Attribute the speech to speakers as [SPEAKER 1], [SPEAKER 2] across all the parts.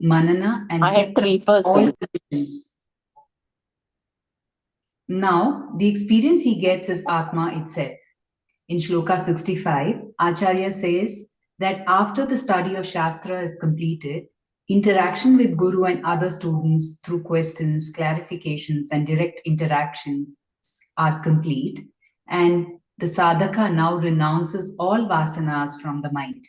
[SPEAKER 1] manana, and
[SPEAKER 2] I had 3%.
[SPEAKER 1] all traditions. Now, the experience he gets is Atma itself. In Shloka 65, Acharya says that after the study of Shastra is completed, interaction with Guru and other students through questions, clarifications, and direct interactions are complete, and the sadhaka now renounces all vasanas from the mind.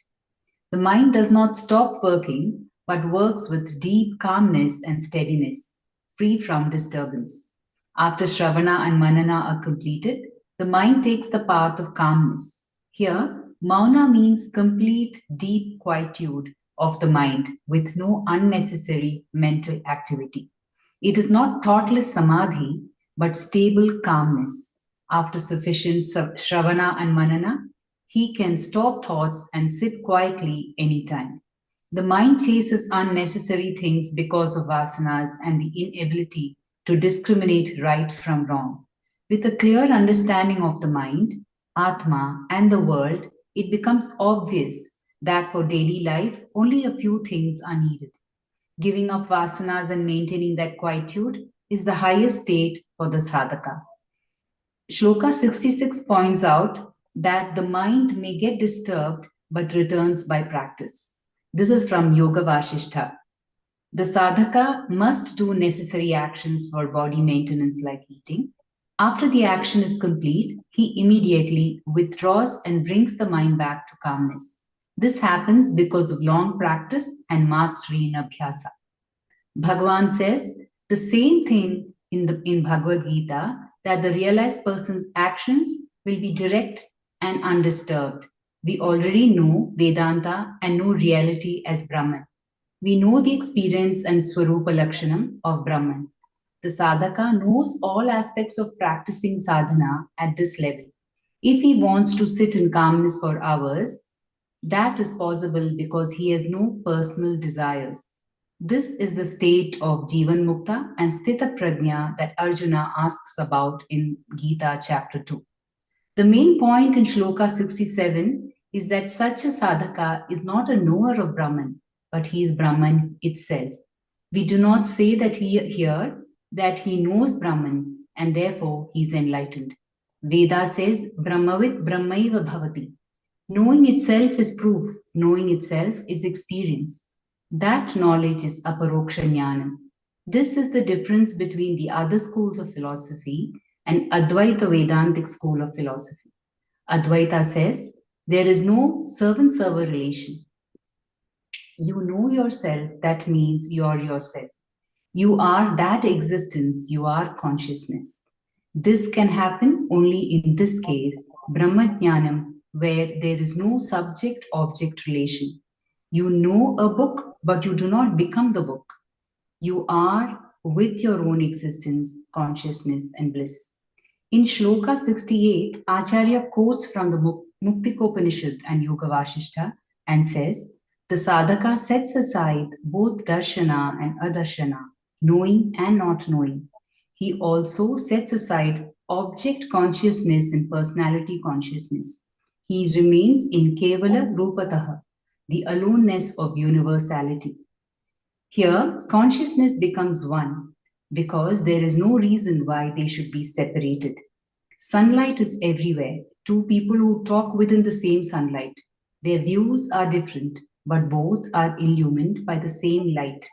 [SPEAKER 1] The mind does not stop working, but works with deep calmness and steadiness, free from disturbance. After Shravana and Manana are completed, the mind takes the path of calmness. Here, Mauna means complete, deep quietude of the mind with no unnecessary mental activity. It is not thoughtless samadhi, but stable calmness. After sufficient Shravana and Manana, he can stop thoughts and sit quietly anytime. The mind chases unnecessary things because of vasanas and the inability to discriminate right from wrong. With a clear understanding of the mind, Atma, and the world, it becomes obvious that for daily life, only a few things are needed. Giving up vasanas and maintaining that quietude is the highest state for the sadhaka. Shloka 66 points out that the mind may get disturbed but returns by practice. This is from Yoga Vasishtha. The sadhaka must do necessary actions for body maintenance like eating. After the action is complete, he immediately withdraws and brings the mind back to calmness. This happens because of long practice and mastery in abhyasa. Bhagavan says the same thing in Bhagavad Gita, that the realized person's actions will be direct and undisturbed. We already know Vedanta and know reality as Brahman. We know the experience and Swarupa Lakshanam of Brahman. The sadhaka knows all aspects of practicing sadhana at this level. If he wants to sit in calmness for hours, that is possible because he has no personal desires. This is the state of Jivan Mukta and Sthita Prajna that Arjuna asks about in Gita chapter 2. The main point in Shloka 67 is that such a sadhaka is not a knower of Brahman, but he is Brahman itself. We do not say that here that he knows Brahman and therefore he is enlightened. Veda says, Brahmavit Brahmaiva Bhavati. Knowing itself is proof, knowing itself is experience. That knowledge is aparoksha jnanam. This is the difference between the other schools of philosophy and Advaita Vedantic school of philosophy. Advaita says, there is no servant-server relation. You know yourself, that means you are yourself. You are that existence, you are consciousness. This can happen only in this case, Brahmajnanam, where there is no subject-object relation. You know a book, but you do not become the book. You are with your own existence, consciousness, and bliss. In Shloka 68, Acharya quotes from the Muktikopanishad and Yoga Vasishtha and says, the sadhaka sets aside both darshana and adarshana, knowing and not knowing. He also sets aside object consciousness and personality consciousness. He remains in kevala rupataha, the aloneness of universality. Here, consciousness becomes one because there is no reason why they should be separated. Sunlight is everywhere. Two people who talk within the same sunlight. Their views are different, but both are illumined by the same light.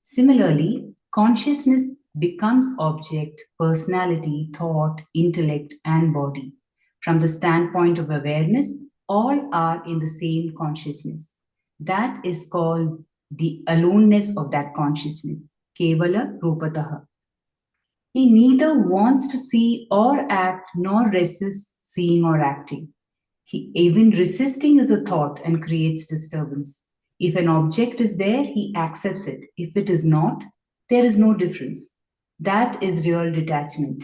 [SPEAKER 1] Similarly, consciousness becomes object, personality, thought, intellect, and body. From the standpoint of awareness, all are in the same consciousness. That is called the aloneness of that consciousness, kevala rupataha. He neither wants to see or act nor resists seeing or acting. Even resisting is a thought and creates disturbance. If an object is there, he accepts it. If it is not, there is no difference. That is real detachment.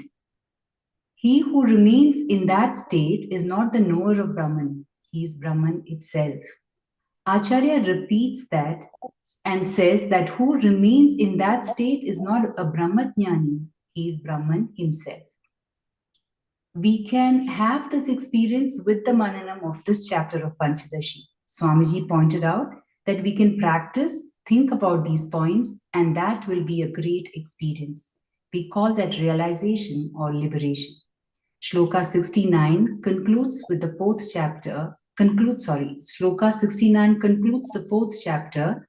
[SPEAKER 1] He who remains in that state is not the knower of Brahman. He is Brahman itself. Acharya repeats that and says that who remains in that state is not a Brahmajnani, he is Brahman himself. We can have this experience with the Mananam of this chapter of Panchadashi. Swamiji pointed out that we can practice Think about these points, and that will be a great experience. We call that realization or liberation. Shloka 69 concludes with the fourth chapter. Shloka 69 concludes the fourth chapter.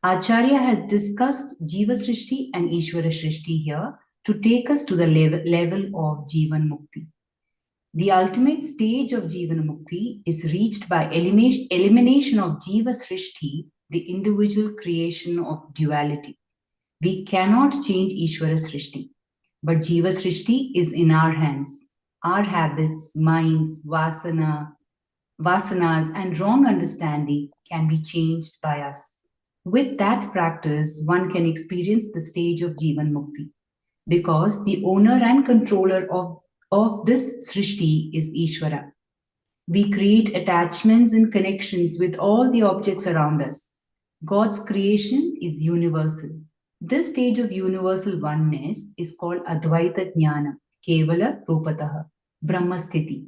[SPEAKER 1] Acharya has discussed Jiva Srishti and Ishvara Srishti here to take us to the level of Jivan Mukti. The ultimate stage of Jivan Mukti is reached by elimination of Jiva Srishti, the individual creation of duality. We cannot change Ishvara Srishti, but Jiva Srishti is in our hands. Our habits, minds, vasanas, and wrong understanding can be changed by us. With that practice, one can experience the stage of Jivan Mukti, because the owner and controller of this Srishti is Ishvara. We create attachments and connections with all the objects around us. God's creation is universal. This stage of universal oneness is called Advaita Jnana, Kevala Rupataha, Brahmasthiti.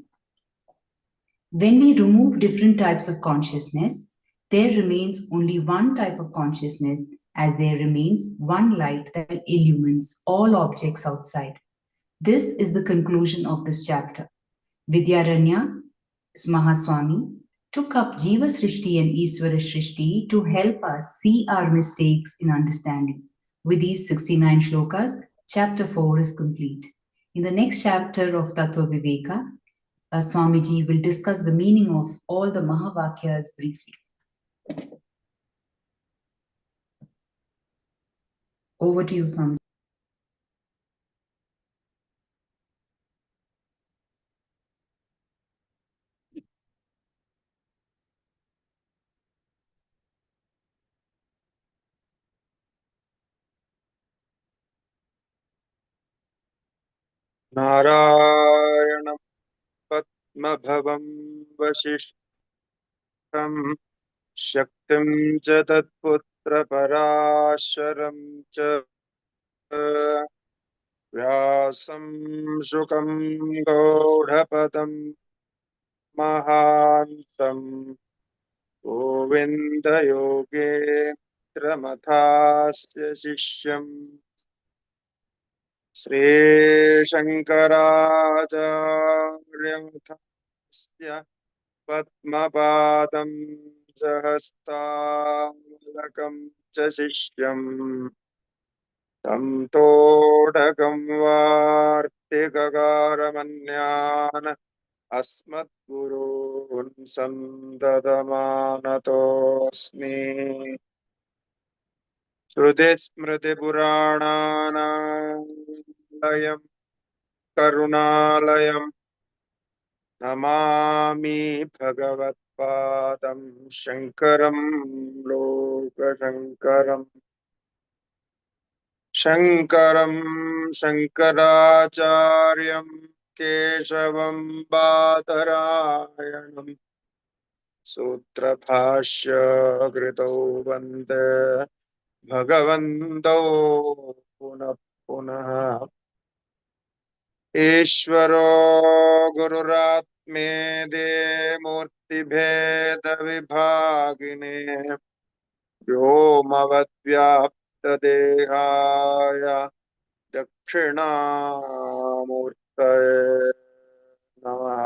[SPEAKER 1] When we remove different types of consciousness, there remains only one type of consciousness, as there remains one light that illumines all objects outside. This is the conclusion of this chapter. Vidyaranya Mahaswami took up Jiva Srishti and Isvara Srishti to help us see our mistakes in understanding. With these 69 shlokas, chapter 4 is complete. In the next chapter of Tattva Viveka, Swamiji will discuss the meaning of all the Mahavakyas briefly. Over to you, Swamiji.
[SPEAKER 2] नारायणं पद्मभवं वसिष्ठं शक्तिं च तत्पुत्रपराशरं च व्यासं शुकं गौडपदं महान्तं गोविन्दयोगेन्द्रमथास्य शिष्यम् श्रीशङ्कराचार्यमथस्य पद्मपादं सहस्तामलकं च शिष्यम् तं तोडकं वार्तिककारमन्यान् अस्मद्गुरून् सन्ददमानतोऽस्मि श्रुतिस्मृतिपुराणानालयं करुणालयं नमामि भगवत्पादं शङ्करं लोकशङ्करम् शङ्करं शङ्कराचार्यं केशवं बादरायणं सूत्रभाष्य कृतौ वन्दे भगवन्तौ पुनः पुनः ईश्वरो गुरुरात्मेदे मूर्तिभेदविभागिने व्योमवद्व्याप्तदेहाय दक्षिणामूर्तये नमः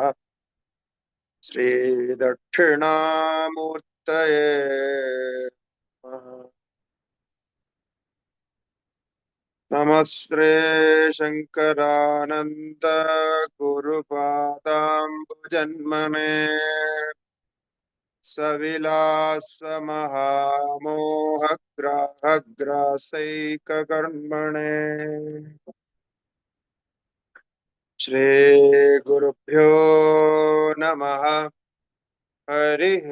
[SPEAKER 2] श्रीदक्षिणामूर्तये नमः नमस्ते शंकरानंद गुरुपादाम्बुजन्मने सविलास महामोहग्राहग्रासैककर्मणे श्री गुरुभ्यो नमः हरिः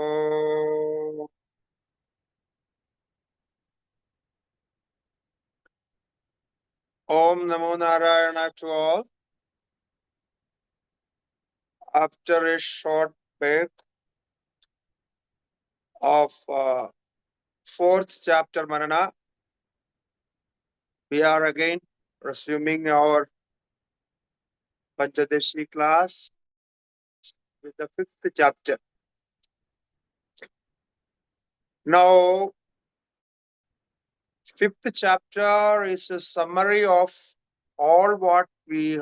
[SPEAKER 2] ओम्। Om Namo Narayana to all. After a short break of fourth chapter Manana, we are again resuming our Panchadashi class with the fifth chapter. Now, Fifth chapter is a summary of all what we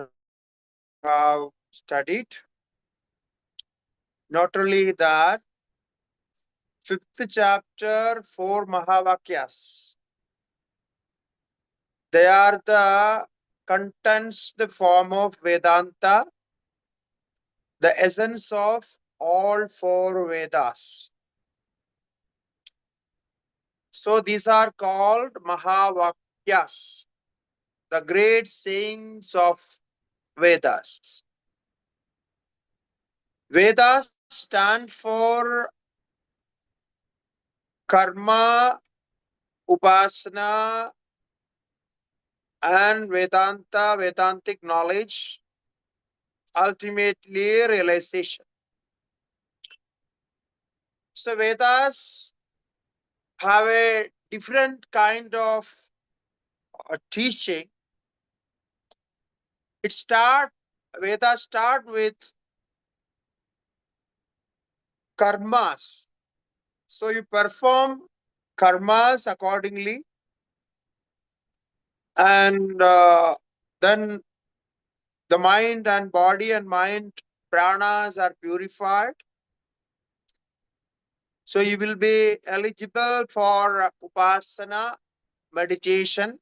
[SPEAKER 2] have studied. Not only that, fifth chapter, four Mahavakyas. They are the contents, the form of Vedanta, the essence of all four Vedas. So these are called Mahavakyas, the great sayings of Vedas. Vedas stand for Karma, Upasana, and Vedanta, Vedantic knowledge, ultimately realization. So Vedas have a different kind of teaching. Vedas start with karmas. So you perform karmas accordingly, and then the mind and body and mind pranas are purified. So you will be eligible for upasana, meditation.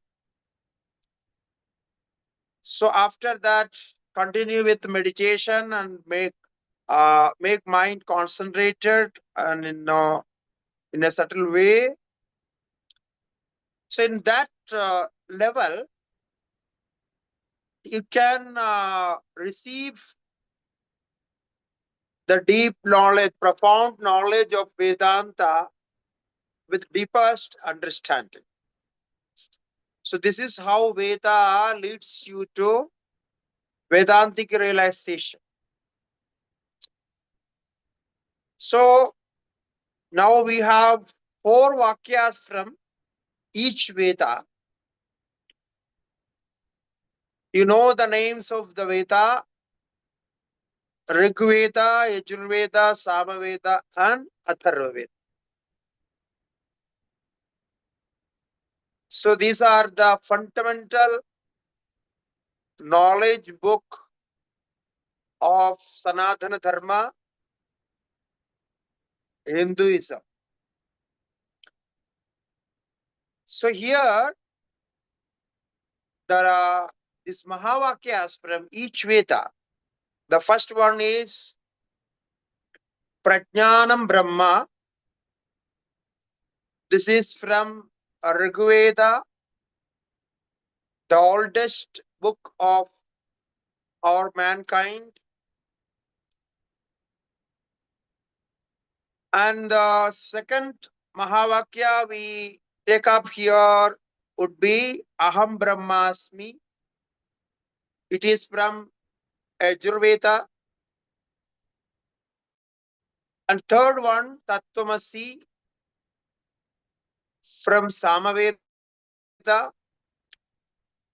[SPEAKER 2] So after that, continue with meditation and make mind concentrated and in a subtle way. So in that level, you can receive the deep knowledge, profound knowledge of Vedanta with deepest understanding. So this is how Veda leads you to Vedantic realization. So now we have four Vakyas from each Veda. You know the names of the Veda: Rig Veda, Yajurveda, Samaveda, and Atharvaveda. So these are the fundamental knowledge book of Sanatana Dharma, Hinduism. So here there are these Mahavakyas from each Veda. The first one is Prajnanam Brahma. This is from Rigveda, the oldest book of our mankind. And the second Mahavakya we take up here would be Aham Brahmasmi. It is from Yajurveda. And third one, Tattvamasi, from Samaveda.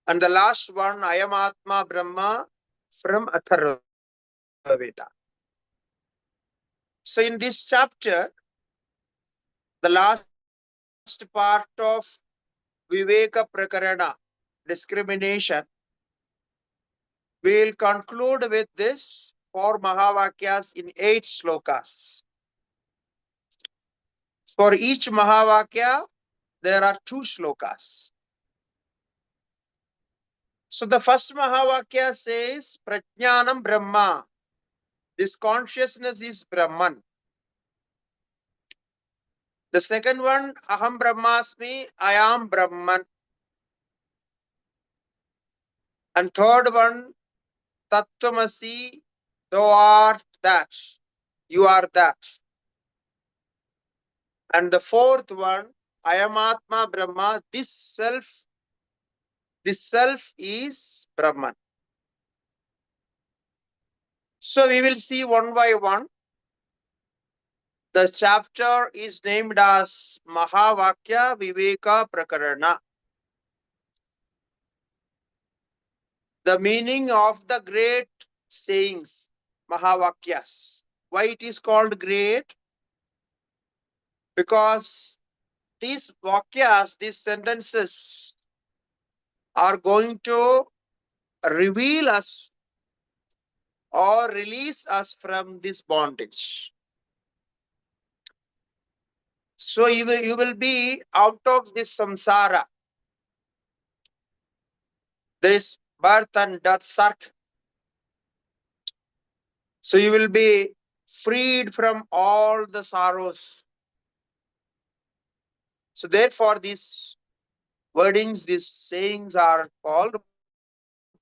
[SPEAKER 2] And the last one, Ayamatma Brahma, from Atharvaveda. So in this chapter, the last part of Viveka Prakarana, discrimination, we will conclude with this four Mahavakyas in 8 slokas. For each Mahavakya, there are 2 slokas. So the first Mahavakya says, Prajnanam Brahma. This consciousness is Brahman. The second one, Aham Brahmasmi, I am Brahman. And third one, Tattvamasi, thou art that. You are that. And the fourth one, Ayamatma Brahma, this self is Brahman. So we will see one by one. The chapter is named as Mahavakya Viveka Prakarana. The meaning of the great sayings, Mahavakyas. Why it is called great? Because these vakyas, these sentences are going to reveal us or release us from this bondage. So you will be out of this samsara, this birth and death circle. So you will be freed from all the sorrows. So therefore these wordings, these sayings are called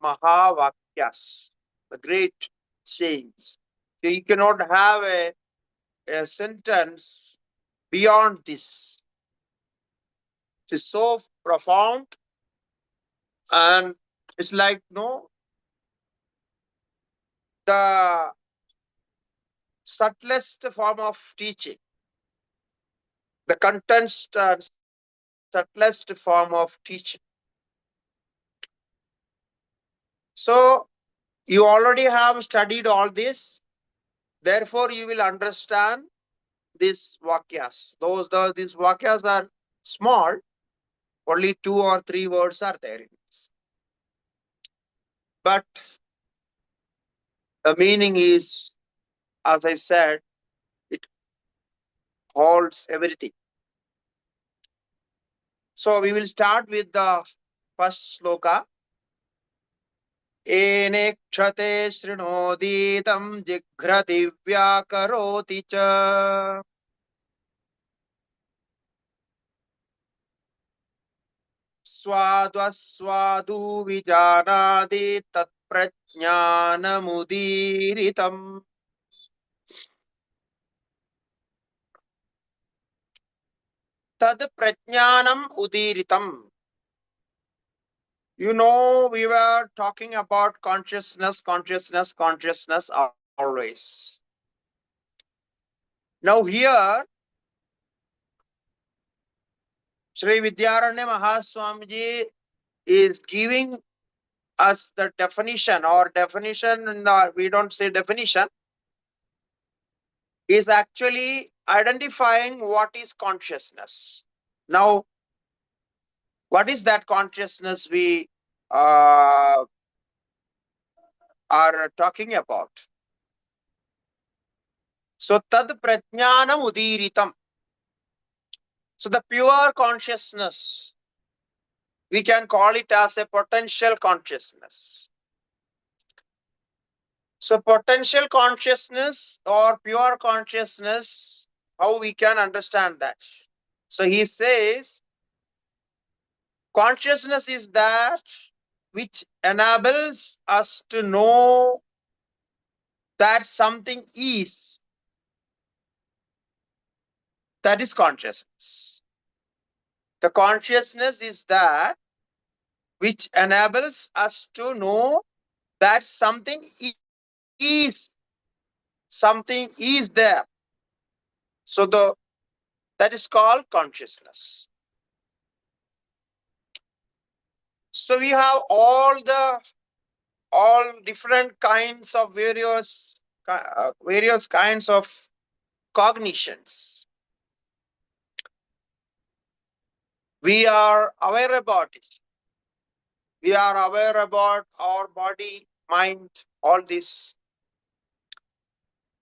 [SPEAKER 2] Mahavakyas, the great sayings. So you cannot have a sentence beyond this. It's so profound, and it's like the subtlest form of teaching, the condensed and subtlest form of teaching. So you already have studied all this, therefore you will understand these vakyas. These vakyas are small, only 2 or 3 words are there in this. But the meaning is, as I said, it holds everything. So we will start with the first sloka. Ene kshate srinoditam jighrati vyakaroti cha. Swadvaswadu vijanadi tat prajnanamudiritam. Tad prajnanam udiritam. You know, we were talking about consciousness always. Now here, Sri Vidyaranya Mahaswamiji is giving us the definition, or definition, we don't say definition, is actually identifying what is consciousness. Now, what is that consciousness we are talking about? So, tad prajnanam udiritam. So, the pure consciousness, we can call it as a potential consciousness. So, potential consciousness or pure consciousness, how we can understand that? So, he says, consciousness is that which enables us to know that something is. That is consciousness. The consciousness is that which enables us to know that something is. Something is there. So that is called consciousness. So we have all different kinds of various kinds of cognitions. We are aware about it. We are aware about our body, mind, all this.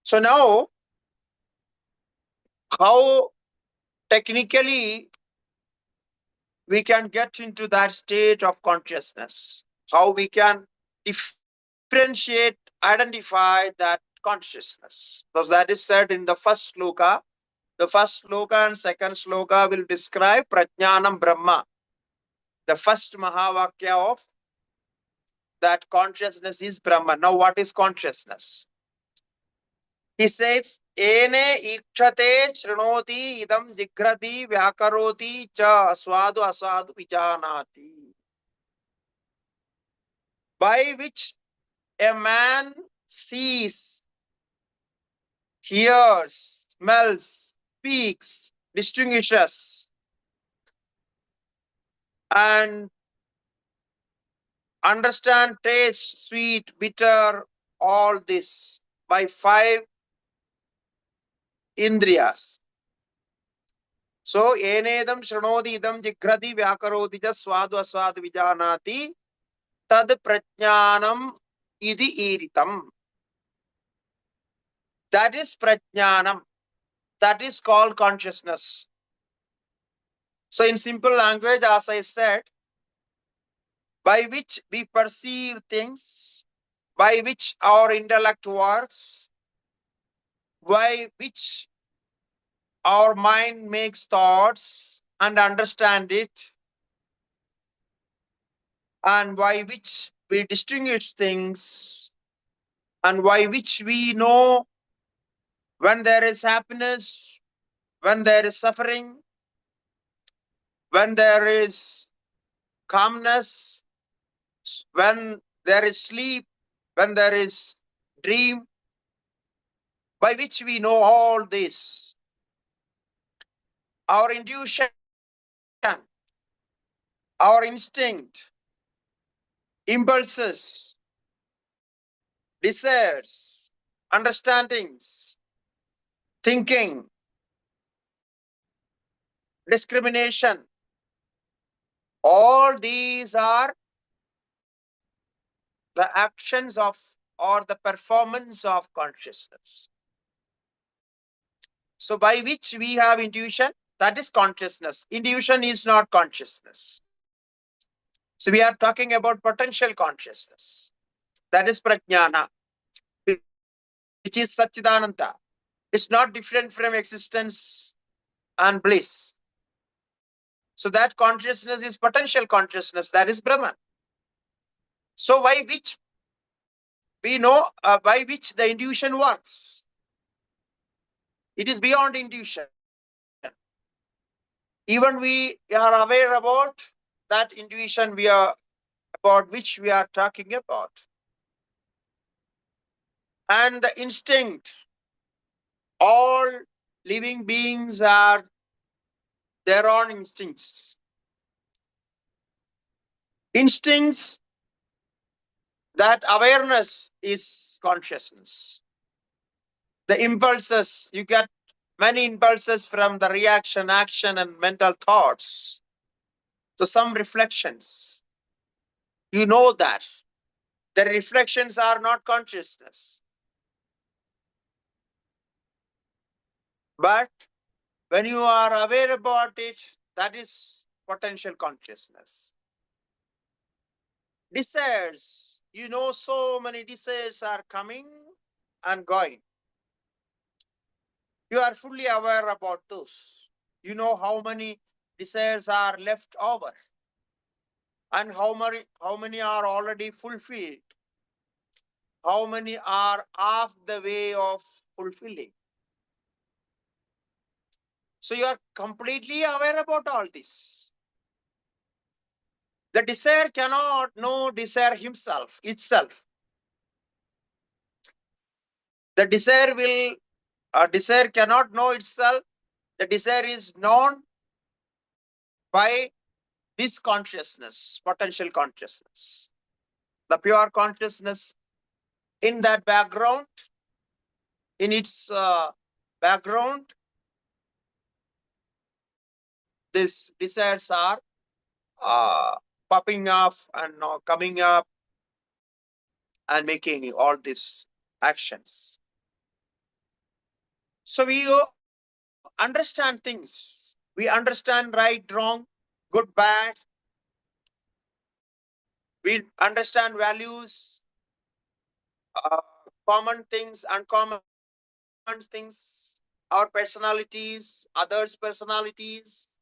[SPEAKER 2] So now, how technically we can get into that state of consciousness? How we can differentiate, identify that consciousness? Because that is said in the first sloka. The first sloka and second sloka will describe Prajnanam Brahma. The first Mahavakya of that consciousness is Brahman. Now, what is consciousness? He says, Ene ikshate srinoti idam jigrati vyakaroti cha aswadu asadu vijanati. By which a man sees, hears, smells, speaks, distinguishes, and understand taste, sweet, bitter, all this by 5 indriyas. So, enedam shranodi idam jigradi vyakaroti ja swadu aswadu vijanati tad prajnanam idi iritam. That is prajnanam. That is called consciousness. So, in simple language, as I said, by which we perceive things, by which our intellect works, by which our mind makes thoughts and understand it, and by which we distinguish things, and by which we know when there is happiness, when there is suffering, when there is calmness, when there is sleep, when there is dream, by which we know all this. Our intuition, our instinct, impulses, desires, understandings, thinking, discrimination, all these are the actions of or the performance of consciousness. So by which we have intuition, that is consciousness. Intuition is not consciousness. So we are talking about potential consciousness. That is prajnana, which is Satchidananda. It's not different from existence and bliss. So that consciousness is potential consciousness. That is Brahman. So by which we know, by which the intuition works. It is beyond intuition. Even we are aware about that intuition about which we are talking about. And the instinct, all living beings are their own instincts. Instincts, that awareness is consciousness. The impulses, you get many impulses from the reaction, action, and mental thoughts. So some reflections, you know that. The reflections are not consciousness. But when you are aware about it, that is potential consciousness. Desires, you know, so many desires are coming and going. You are fully aware about those. You know how many desires are left over and how many are already fulfilled. How many are half the way of fulfilling. So you are completely aware about all this. The desire cannot know desire itself. The desire cannot know itself. The desire is known by this consciousness, potential consciousness. The pure consciousness in that background, in its background, these desires are popping up and coming up and making all these actions. So we understand things. We understand right, wrong, good, bad. We understand values, common things, uncommon things, our personalities, others' personalities,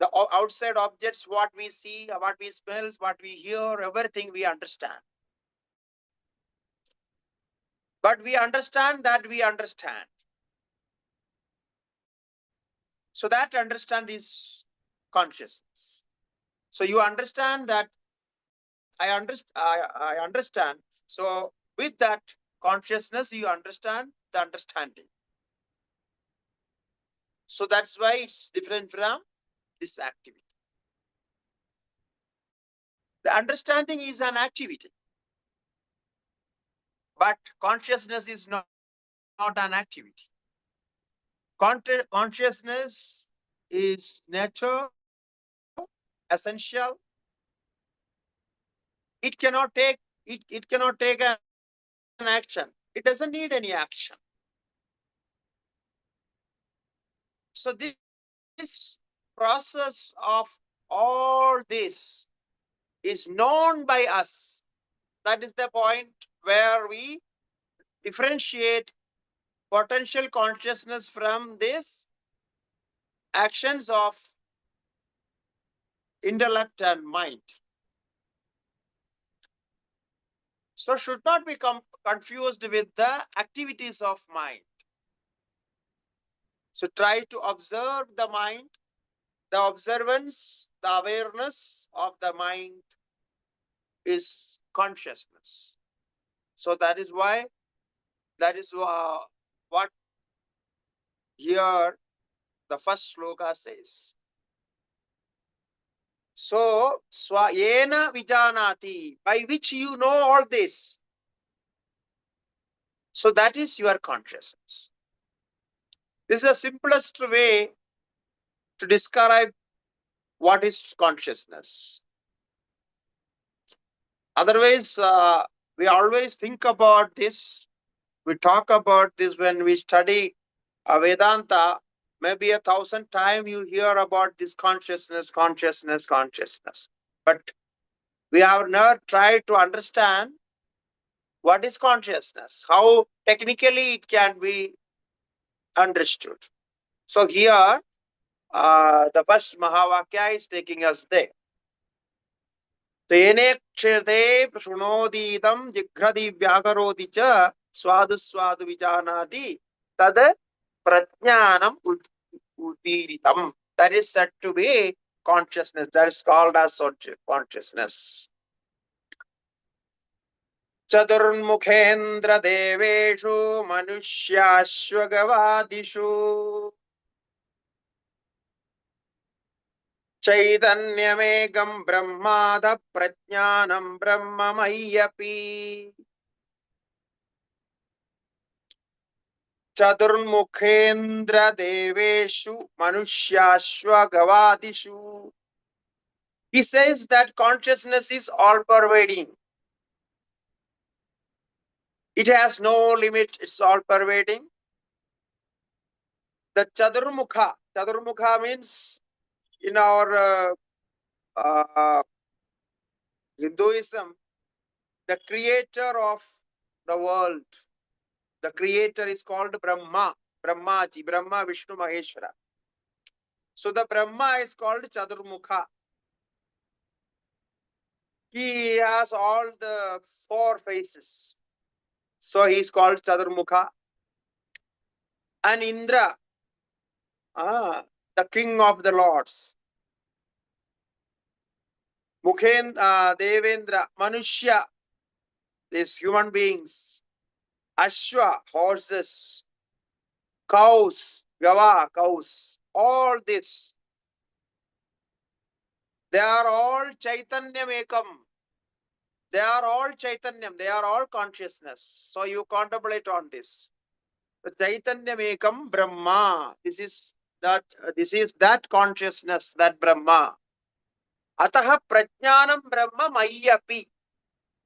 [SPEAKER 2] the outside objects, what we see, what we smell, what we hear, everything we understand. But we understand that we understand. So that understand is consciousness. So you understand that I understand. So with that consciousness, you understand the understanding. So that's why it's different from this activity. The understanding is an activity, but consciousness is not an activity. Consciousness is nature, essential. It cannot take an action. It doesn't need any action. So this process of all this is known by us. That is the point where we differentiate potential consciousness from these actions of intellect and mind. So should not be confused with the activities of mind. So try to observe the mind. The observance, the awareness of the mind is consciousness. So that is what here the first sloka says. So, swayena vijanati, by which you know all this. So that is your consciousness. This is the simplest way to describe what is consciousness. Otherwise, we always think about this. We talk about this when we study Vedanta. Maybe 1,000 times you hear about this consciousness. But we have not tried to understand what is consciousness, how technically it can be understood. So here, the first Mahavakya is taking us there. Tene kshirte prashunodidam jigradi vyakarodi cha swadu swadu vijanadi tad prajnanam udiritam. That is said to be consciousness. That is called as consciousness. Chadurmukhendra deveshu manushyaashvagavadishu Chaitanyamegam brahmada prajnanam brahmamayyapi. Chadurmukhendra deveshu manushyaashvagavadishu. He says that consciousness is all pervading. It has no limit, it's all pervading. The Chadurmukha means in our Hinduism, the creator of the world, the creator is called Brahma, Brahmaji, Brahma, Vishnu, Maheshwara. So the Brahma is called Chadurmukha. He has all the four faces. So he is called Chadurmukha. And Indra, the king of the lords. Devendra, Manushya, these human beings. Ashwa, horses. Cows, Gava, cows. All this. They are all Chaitanyam Ekam. They are all Chaitanyam. They are all consciousness. So you contemplate on this. Chaitanyam Ekam Brahma. This is that consciousness, that Brahma. Ataha Prajnanam Brahma Mayyapi.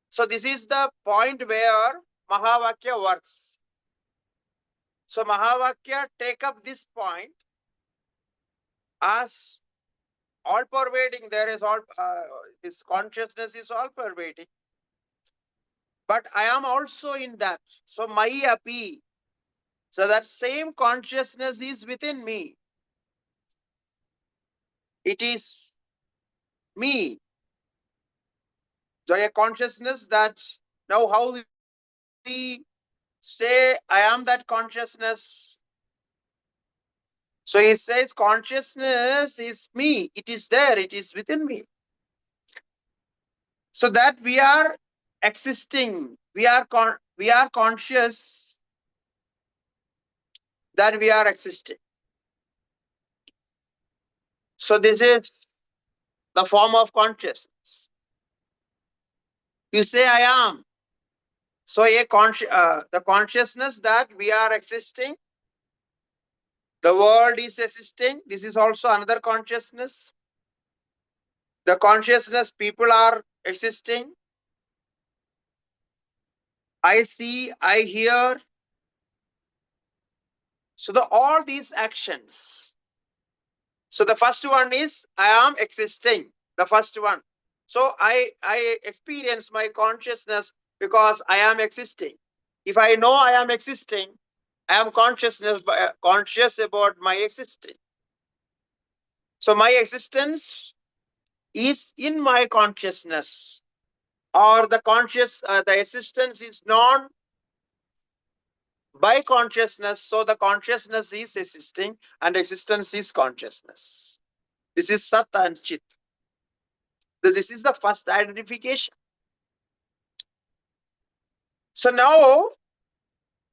[SPEAKER 2] So this is the point where Mahavakya works. So Mahavakya take up this point as all pervading. There is all this consciousness is all pervading. But I am also in that. So Mayyapi. So that same consciousness is within me. It is me. So a consciousness that now how we say I am that consciousness. So he says consciousness is me. It is there. It is within me. So that we are existing. We are conscious that we are existing. So this is the form of consciousness. You say I am. So the consciousness that we are existing The world is existing. This is also another consciousness. The consciousness people are existing. I see, I hear. So all these actions. So the first one is I am existing. The first one. So I experience my consciousness because I am existing. If I know I am existing, I am conscious about my existing. So my existence is in my consciousness, or the existence is known by consciousness. So the consciousness is existing and existence is consciousness. This is Sat and Chit. This is the first identification. So now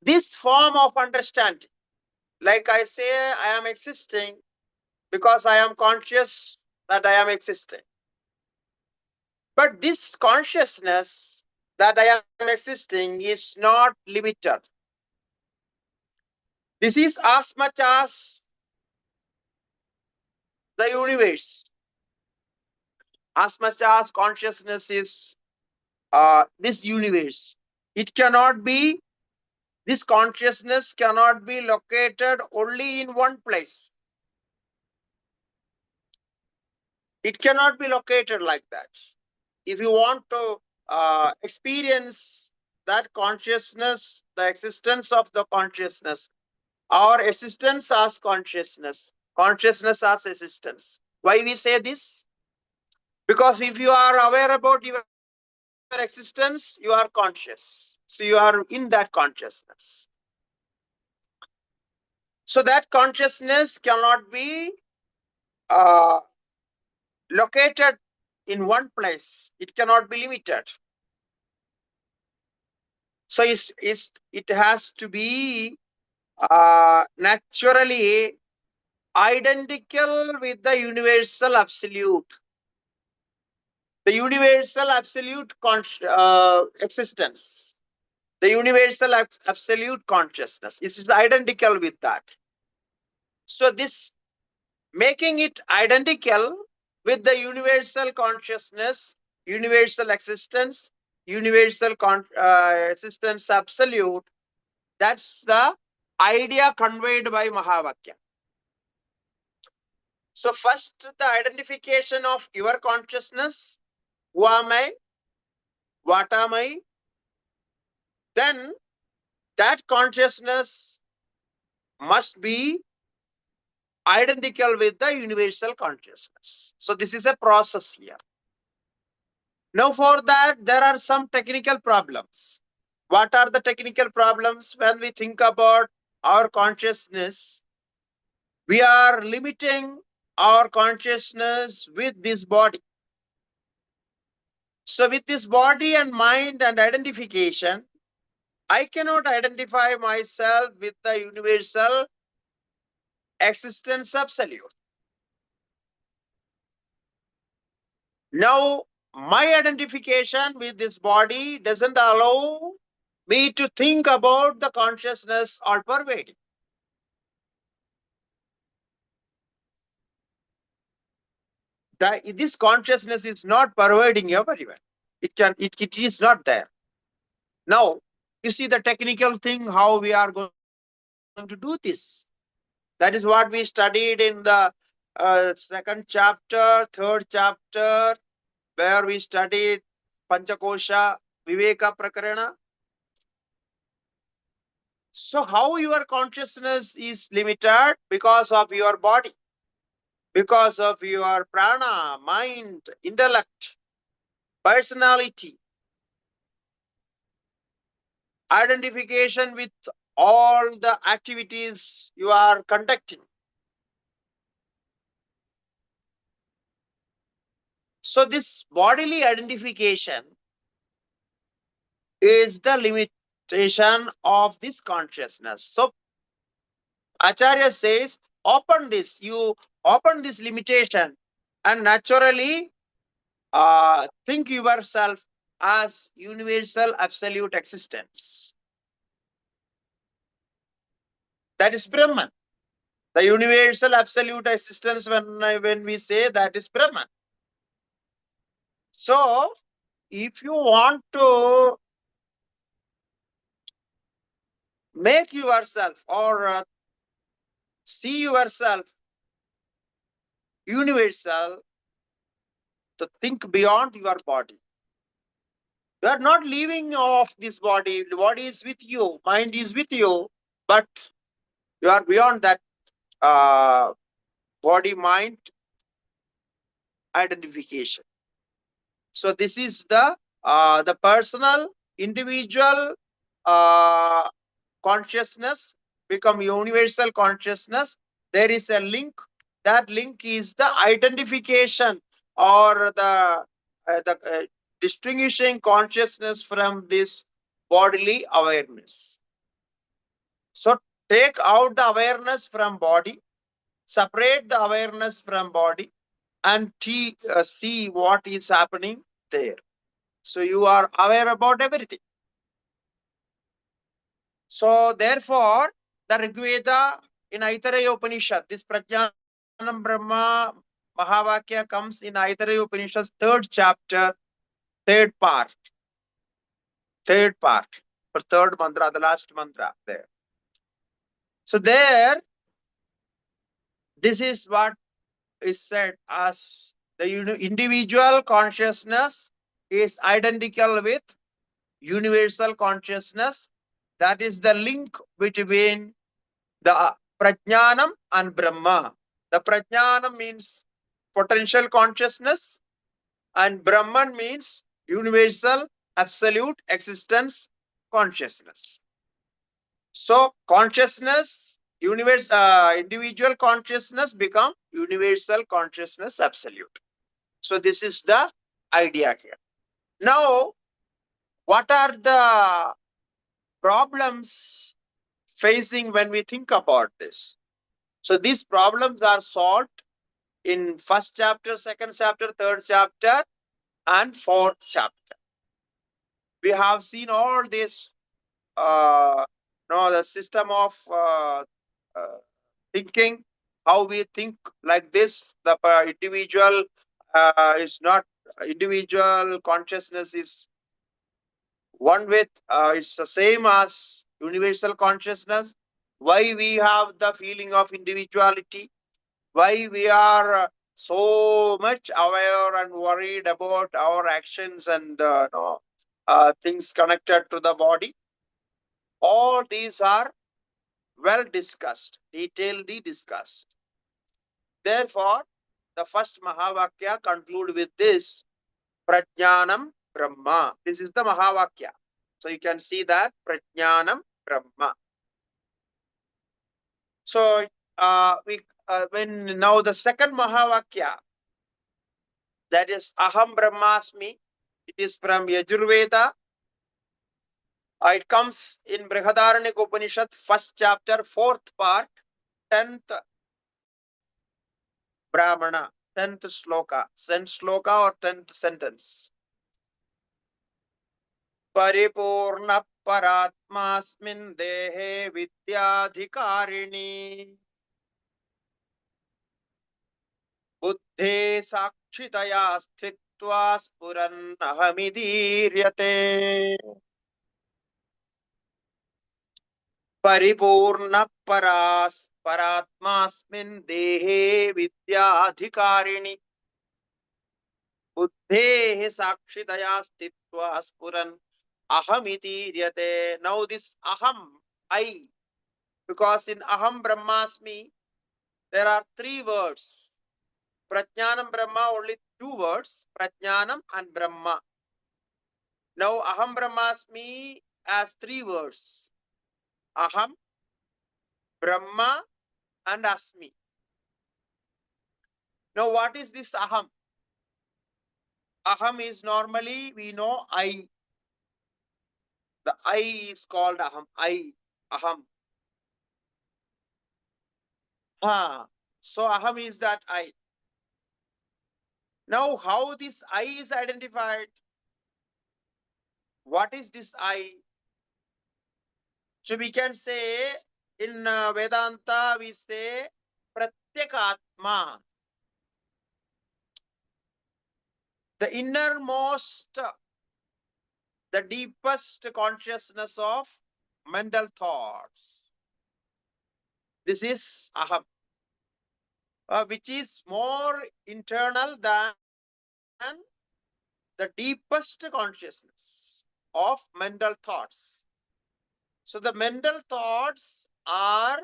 [SPEAKER 2] this form of understanding, like I say, I am existing because I am conscious that I am existing. But this consciousness that I am existing is not limited. This is as much as the universe, as much as consciousness is this universe. It cannot be, this consciousness cannot be located only in one place. It cannot be located like that. If you want to experience that consciousness, the existence of the consciousness, our existence as consciousness, consciousness as existence. Why we say this? Because if you are aware about your existence, you are conscious. So you are in that consciousness. So that consciousness cannot be located in one place. It cannot be limited. So it has to be naturally identical with the universal absolute. The universal absolute existence. The universal absolute consciousness. It is identical with that. So this making it identical with the universal consciousness, universal existence, universal existence absolute, that's the idea conveyed by Mahavakya. So first, the identification of your consciousness, who am I, what am I, then that consciousness must be identical with the universal consciousness. So this is a process here. Now for that, there are some technical problems. What are the technical problems? When we think about our consciousness, we are limiting our consciousness with this body. So with this body and mind and identification, I cannot identify myself with the universal existence absolute. Now, my identification with this body doesn't allow me to think about the consciousness all pervading. This consciousness is not pervading everywhere. It is not there. Now, you see the technical thing, how we are going to do this. That is what we studied in the second chapter, third chapter, where we studied Panchakosha, Viveka, Prakarana. So how your consciousness is limited? Because of your body, because of your prana, mind, intellect, personality, identification with all the activities you are conducting. So this bodily identification is the limitation of this consciousness. So Acharya says, open this, you open this limitation and naturally think yourself as universal absolute existence. That is Brahman. The universal absolute existence, when we say, that is Brahman. So, if you want to make yourself or see yourself universal, to think beyond your body. You are not leaving off this body. The body is with you, mind is with you, but you are beyond that body-mind identification. So this is the personal, individual consciousness become universal consciousness. There is a link. That link is the identification or the distinguishing consciousness from this bodily awareness. So take out the awareness from body, separate the awareness from body, and see what is happening there. So you are aware about everything. So therefore, the Rigveda in Aitareya Upanishad, this Prajnanam Brahma Mahavakya comes in Aitareya Upanishad, 3rd chapter, 3rd part. 3rd part, for 3rd mantra, the last mantra there. So there, this is what is said as the individual consciousness is identical with universal consciousness. That is the link between the Prajnanam and Brahma. The Prajnanam means potential consciousness, and Brahman means universal, absolute existence consciousness. So consciousness, individual consciousness become universal consciousness absolute. So this is the idea here. Now, what are the problems facing when we think about this? So these problems are solved in 1st chapter, 2nd chapter, 3rd chapter, and 4th chapter. We have seen all this, the system of thinking, how we think like this. The individual is not, individual consciousness is one with, it's the same as universal consciousness. Why we have the feeling of individuality? Why we are so much aware and worried about our actions and things connected to the body? All these are well discussed, detailedly discussed. Therefore, the 1st Mahavakya conclude with this, Prajnanam Brahma. This is the Mahavakya. So you can see that, Prajnanam Brahma. So when now the 2nd Mahavakya, that is Aham Brahmasmi, it is from Yajurveda. It comes in Brihadaranyaka Upanishad, 1st chapter, 4th part, 10th Brahmana, 10th sloka, 10th sloka or 10th sentence. Paripurna paratmasmin dehe vidyadhikarini buddhe sakshitaya sthitva spuran ahamidiryate. Paripurna paratmasmin dehe vidyadhikarini buddhe sakshitaya sthitva spuran ahamidiryate. Now this aham, I, because in aham brahmasmi there are 3 words. Prajnanam Brahma, only 2 words, Prajnanam and Brahma. Now aham brahmasmi has 3 words, aham, Brahma and asmi. Now what is this aham? Aham is normally, we know, I. The I is called aham, I, aham. So aham is that I. Now how this I is identified? What is this I? So we can say in Vedanta, we say Pratyekatma, the innermost, the deepest consciousness of mental thoughts. This is aham, which is more internal than the deepest consciousness of mental thoughts. So the mental thoughts are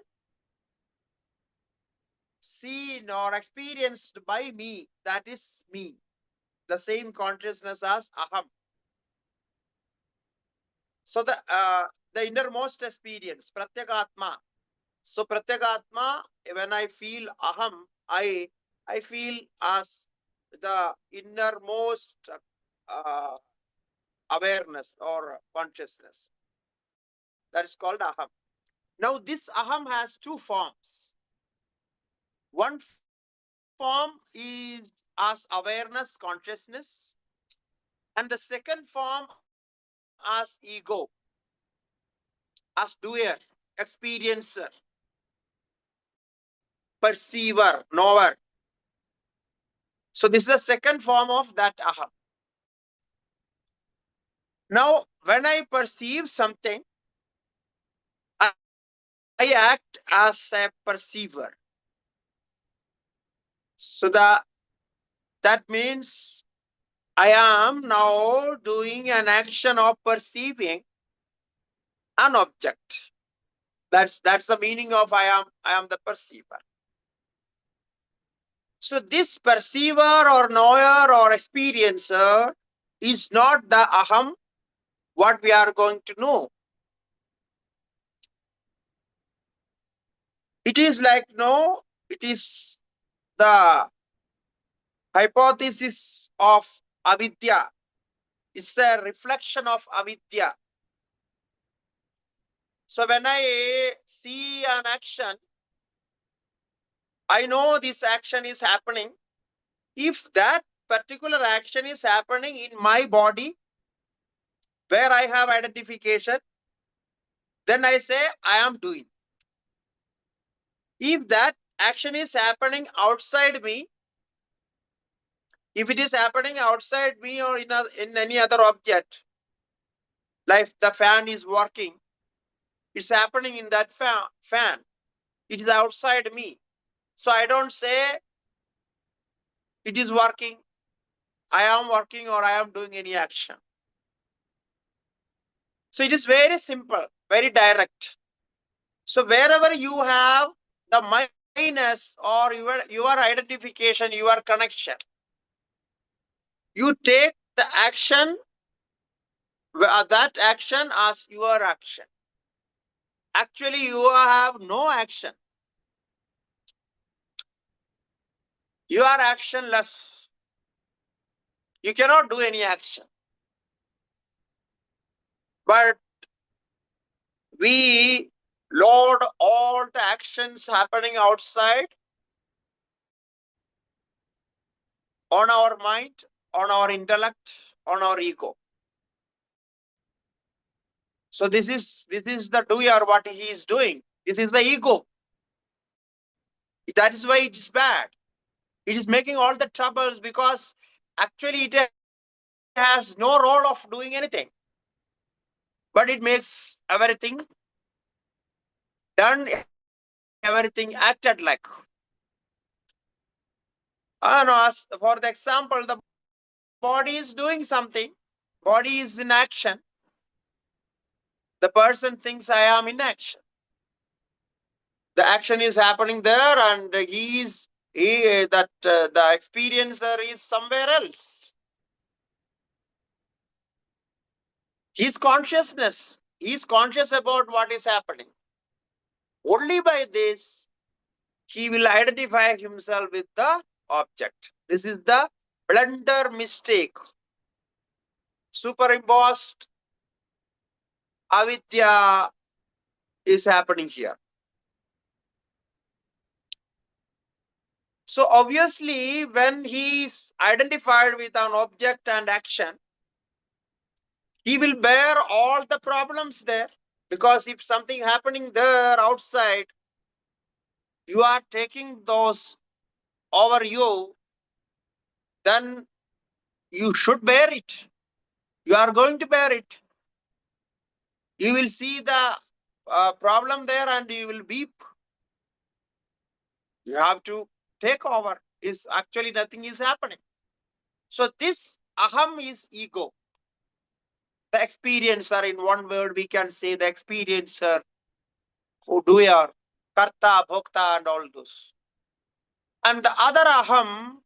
[SPEAKER 2] seen or experienced by me. That is me. The same consciousness as aham. So the innermost experience, pratyekatma. So pratyekatma, when I feel aham, I feel as the innermost awareness or consciousness. That is called aham. Now this aham has two forms. One form is as awareness, consciousness, and the second form as ego, as doer, experiencer, perceiver, knower. So this is the second form of that aham. Now, when I perceive something, I act as a perceiver. So that means I am now doing an action of perceiving an object. That's the meaning of I am the perceiver. So this perceiver or knower or experiencer is not the aham, what we are going to know. It is like, no, it is the hypothesis of avidya. It's a reflection of avidya. So when I see an action, I know this action is happening. If that particular action is happening in my body, where I have identification, then I say I am doing. If that action is happening outside me, if it is happening outside me or in any other object, like the fan is working, it's happening in that fan. It is outside me. So I don't say it is working, I am working, or I am doing any action. So it is very simple, very direct. So wherever you have the minus or your identification, your connection, you take the action, that action as your action. Actually, you have no action. You are actionless. You cannot do any action. But we load all the actions happening outside on our mind, on our intellect, on our ego. So this is the doer, what he is doing. This is the ego. That is why it is bad. It is making all the troubles because actually it has no role of doing anything. But it makes everything done, everything acted like. As for the example, the body is doing something, body is in action. The person thinks I am in action. The action is happening there, and the experiencer is somewhere else. His consciousness, he is conscious about what is happening. Only by this, he will identify himself with the object. This is the blunder mistake. Superimposed avidya is happening here. So obviously, when he is identified with an object and action, he will bear all the problems there. Because if something happening there outside, you are taking those over you, then you should bear it. You are going to bear it. You will see the problem there and you will weep. You have to take over. Is actually nothing is happening. So this aham is ego. The experiencer, in one word we can say the experiencer, who doer, karta, bhokta and all those. And the other aham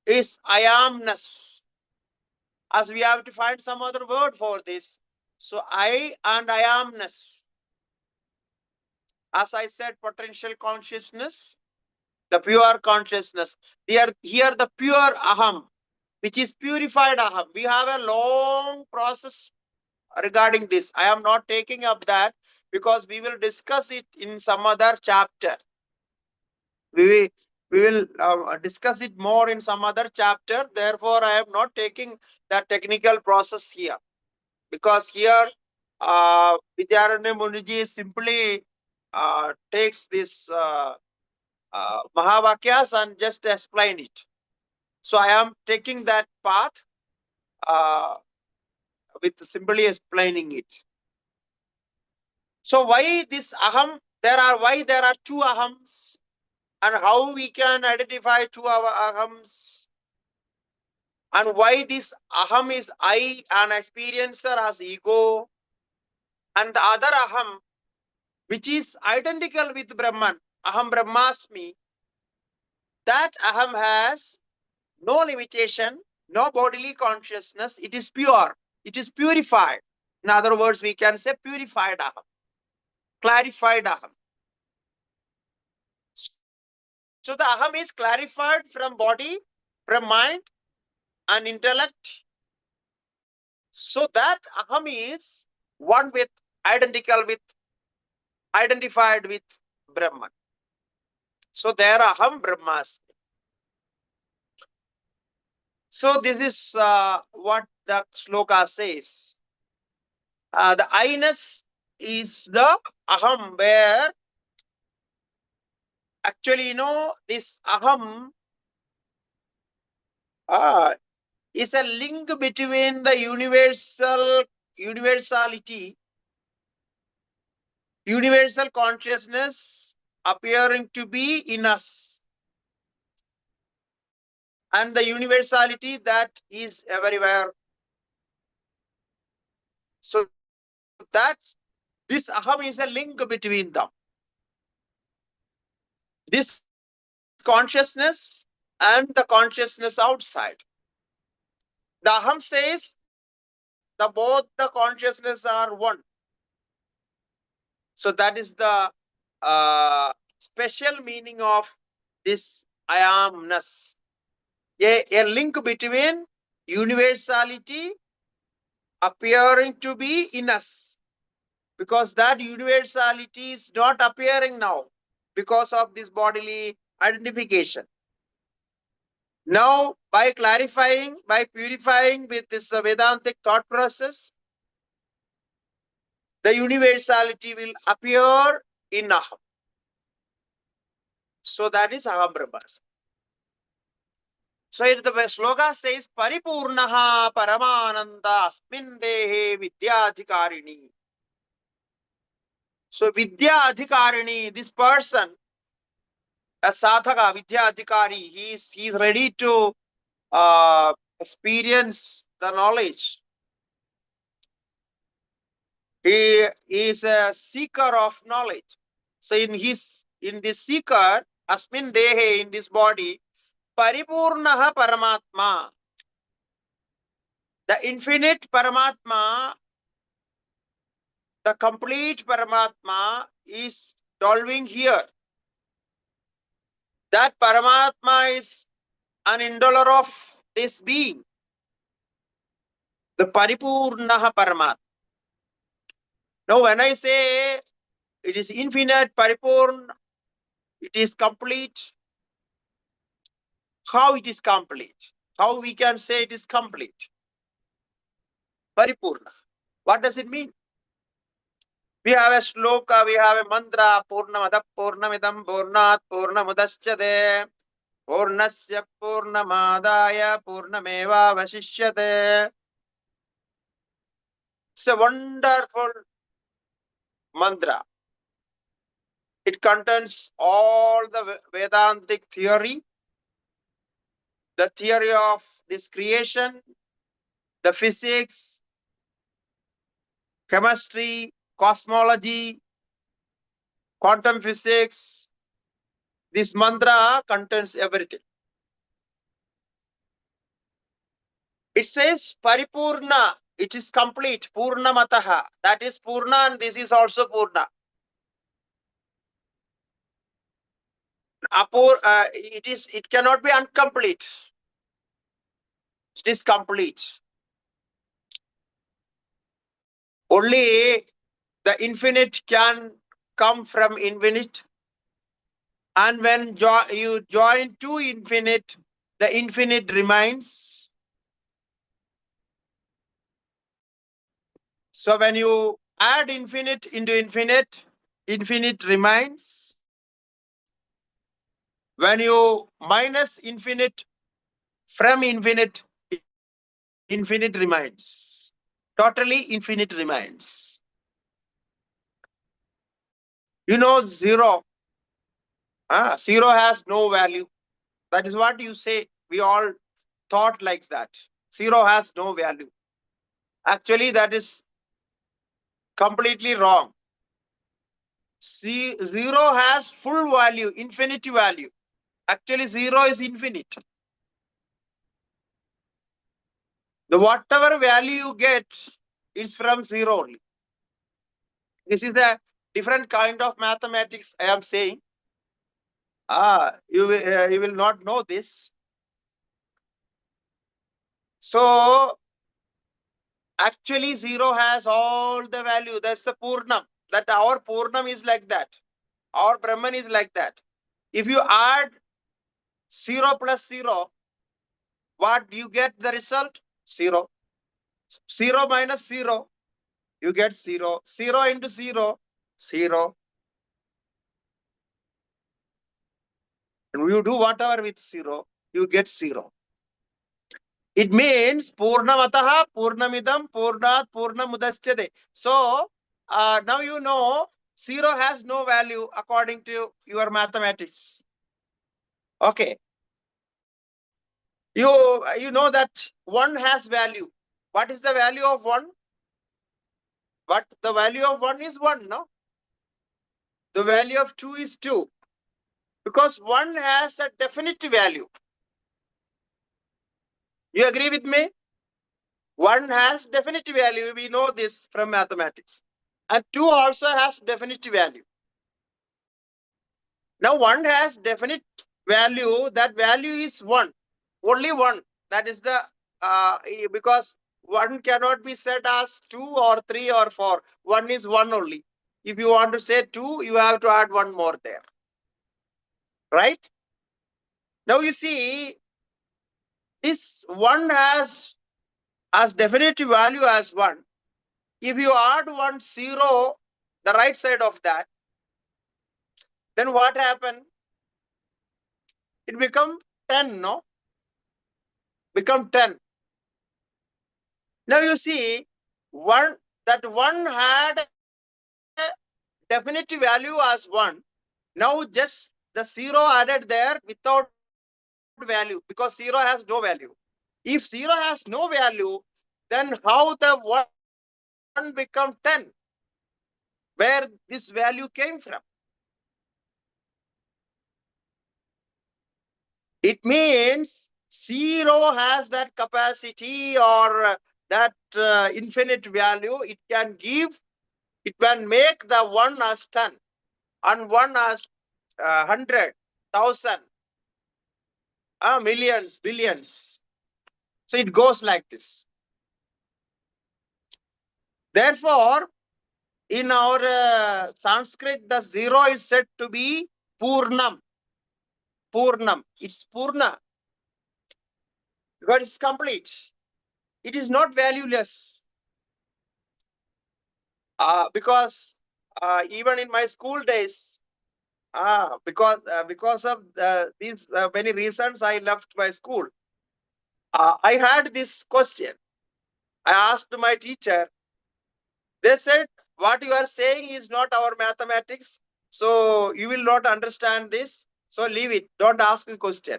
[SPEAKER 2] is I amness. As we have to find some other word for this. So I and I amness. As I said, potential consciousness, the pure consciousness. Here the pure aham, which is purified aham. We have a long process regarding this. I am not taking up that because we will discuss it in some other chapter. We will discuss it more in some other chapter. Therefore, I am not taking that technical process here. Because here, Vidyaranya Muniji simply takes this Mahavakyas and just explain it. So I am taking that path with simply explaining it. So why this aham? Why there are two ahams, and how we can identify two ahams, and why this aham is I, an experiencer as ego, and the other aham, which is identical with Brahman, aham brahmasmi, that aham has no limitation, no bodily consciousness. It is pure. It is purified. In other words, we can say purified aham, clarified aham. So the aham is clarified from body, from mind and intellect. So that aham is one with, identical with, identified with Brahman. So there aham brahmasmi. So this is what the sloka says. The I-ness is the aham, where actually, this aham is a link between the universality, universal consciousness appearing to be in us, and the universality that is everywhere. So that this aham is a link between them. This consciousness and the consciousness outside. The aham says the both the consciousness are one. So that is the special meaning of this I amness. A link between universality appearing to be in us, because that universality is not appearing now because of this bodily identification. Now, by clarifying, by purifying with this Vedantic thought process, the universality will appear in aham. So that is aham brahmasmi. So here the sloka says, Paripurnaha Paramananda Asmin Dehe Vidyadhikarini. So Vidyadhikarini, this person, a sadhaka, Vidyadhikari, he is ready to experience the knowledge. He is a seeker of knowledge. So in this seeker, Asmin Dehe, in this body, Paripurnaha Paramatma, the infinite Paramatma, the complete Paramatma is dwelling here. That Paramatma is an indweller of this being, the Paripurnaha Paramatma. Now, when I say it is infinite, Paripurna, it is complete. How it is complete? How we can say it is complete? Paripurna. What does it mean? We have a sloka, we have a mantra, Purnamada Purnamidam Purnat Purnamudashyate Purnasya Purnamadaya Purnameva Vasishyate. It's a wonderful mantra. It contains all the Vedantic theory, the theory of this creation, the physics, chemistry, cosmology, quantum physics. This mantra contains everything. It says Paripurna, it is complete, Purna Mataha. That is Purna and this is also Purna. It cannot be incomplete. It is complete. Only the infinite can come from infinite. And when you join two infinite, the infinite remains. So when you add infinite into infinite, infinite remains. When you minus infinite from infinite, infinite remains. Totally infinite remains. You know, zero. Zero has no value. That is what you say. We all thought like that. Zero has no value. Actually, that is completely wrong. Zero has full value, infinite value. Actually, zero is infinite. The whatever value you get is from zero only. This is a different kind of mathematics I am saying. You will not know this. So actually zero has all the value. That's the Purnam. That our Purnam is like that. Our Brahman is like that. If you add 0 plus 0, what you get the result? 0. 0 minus 0, you get 0. 0 into 0, 0. And you do whatever with 0, you get 0. It means Purnamataha, Purnamidam, Purnat, Purnamudashyate. So now you know 0 has no value according to your mathematics. Okay. You know that 1 has value. What is the value of 1? But the value of 1 is 1, no? The value of 2 is 2. Because 1 has a definite value. You agree with me? 1 has definite value. We know this from mathematics. And 2 also has definite value. Now 1 has definite value. That value is 1. Only 1. That is the, because 1 cannot be said as 2 or 3 or 4. 1 is 1 only. If you want to say 2, you have to add 1 more there. Right? Now you see, this 1 has as definite value as 1. If you add 1 0, the right side of that, then what happened? It become 10, no? Become 10. Now you see, that 1 had a definite value as 1. Now just the 0 added there without value, because 0 has no value. If 0 has no value, then how the 1 become 10? Where this value came from? It means 0 has that capacity or that infinite value. It can make the 1 as 10 and 1 as 100, 1,000, millions, billions. So it goes like this. Therefore, in our Sanskrit, the 0 is said to be Purnam. Purnam. It's Purna. Because it's complete. It is not valueless. Because even in my school days, because of these many reasons, I left my school. I had this question. I asked my teacher. They said, what you are saying is not our mathematics, so you will not understand this. So leave it. Don't ask the question.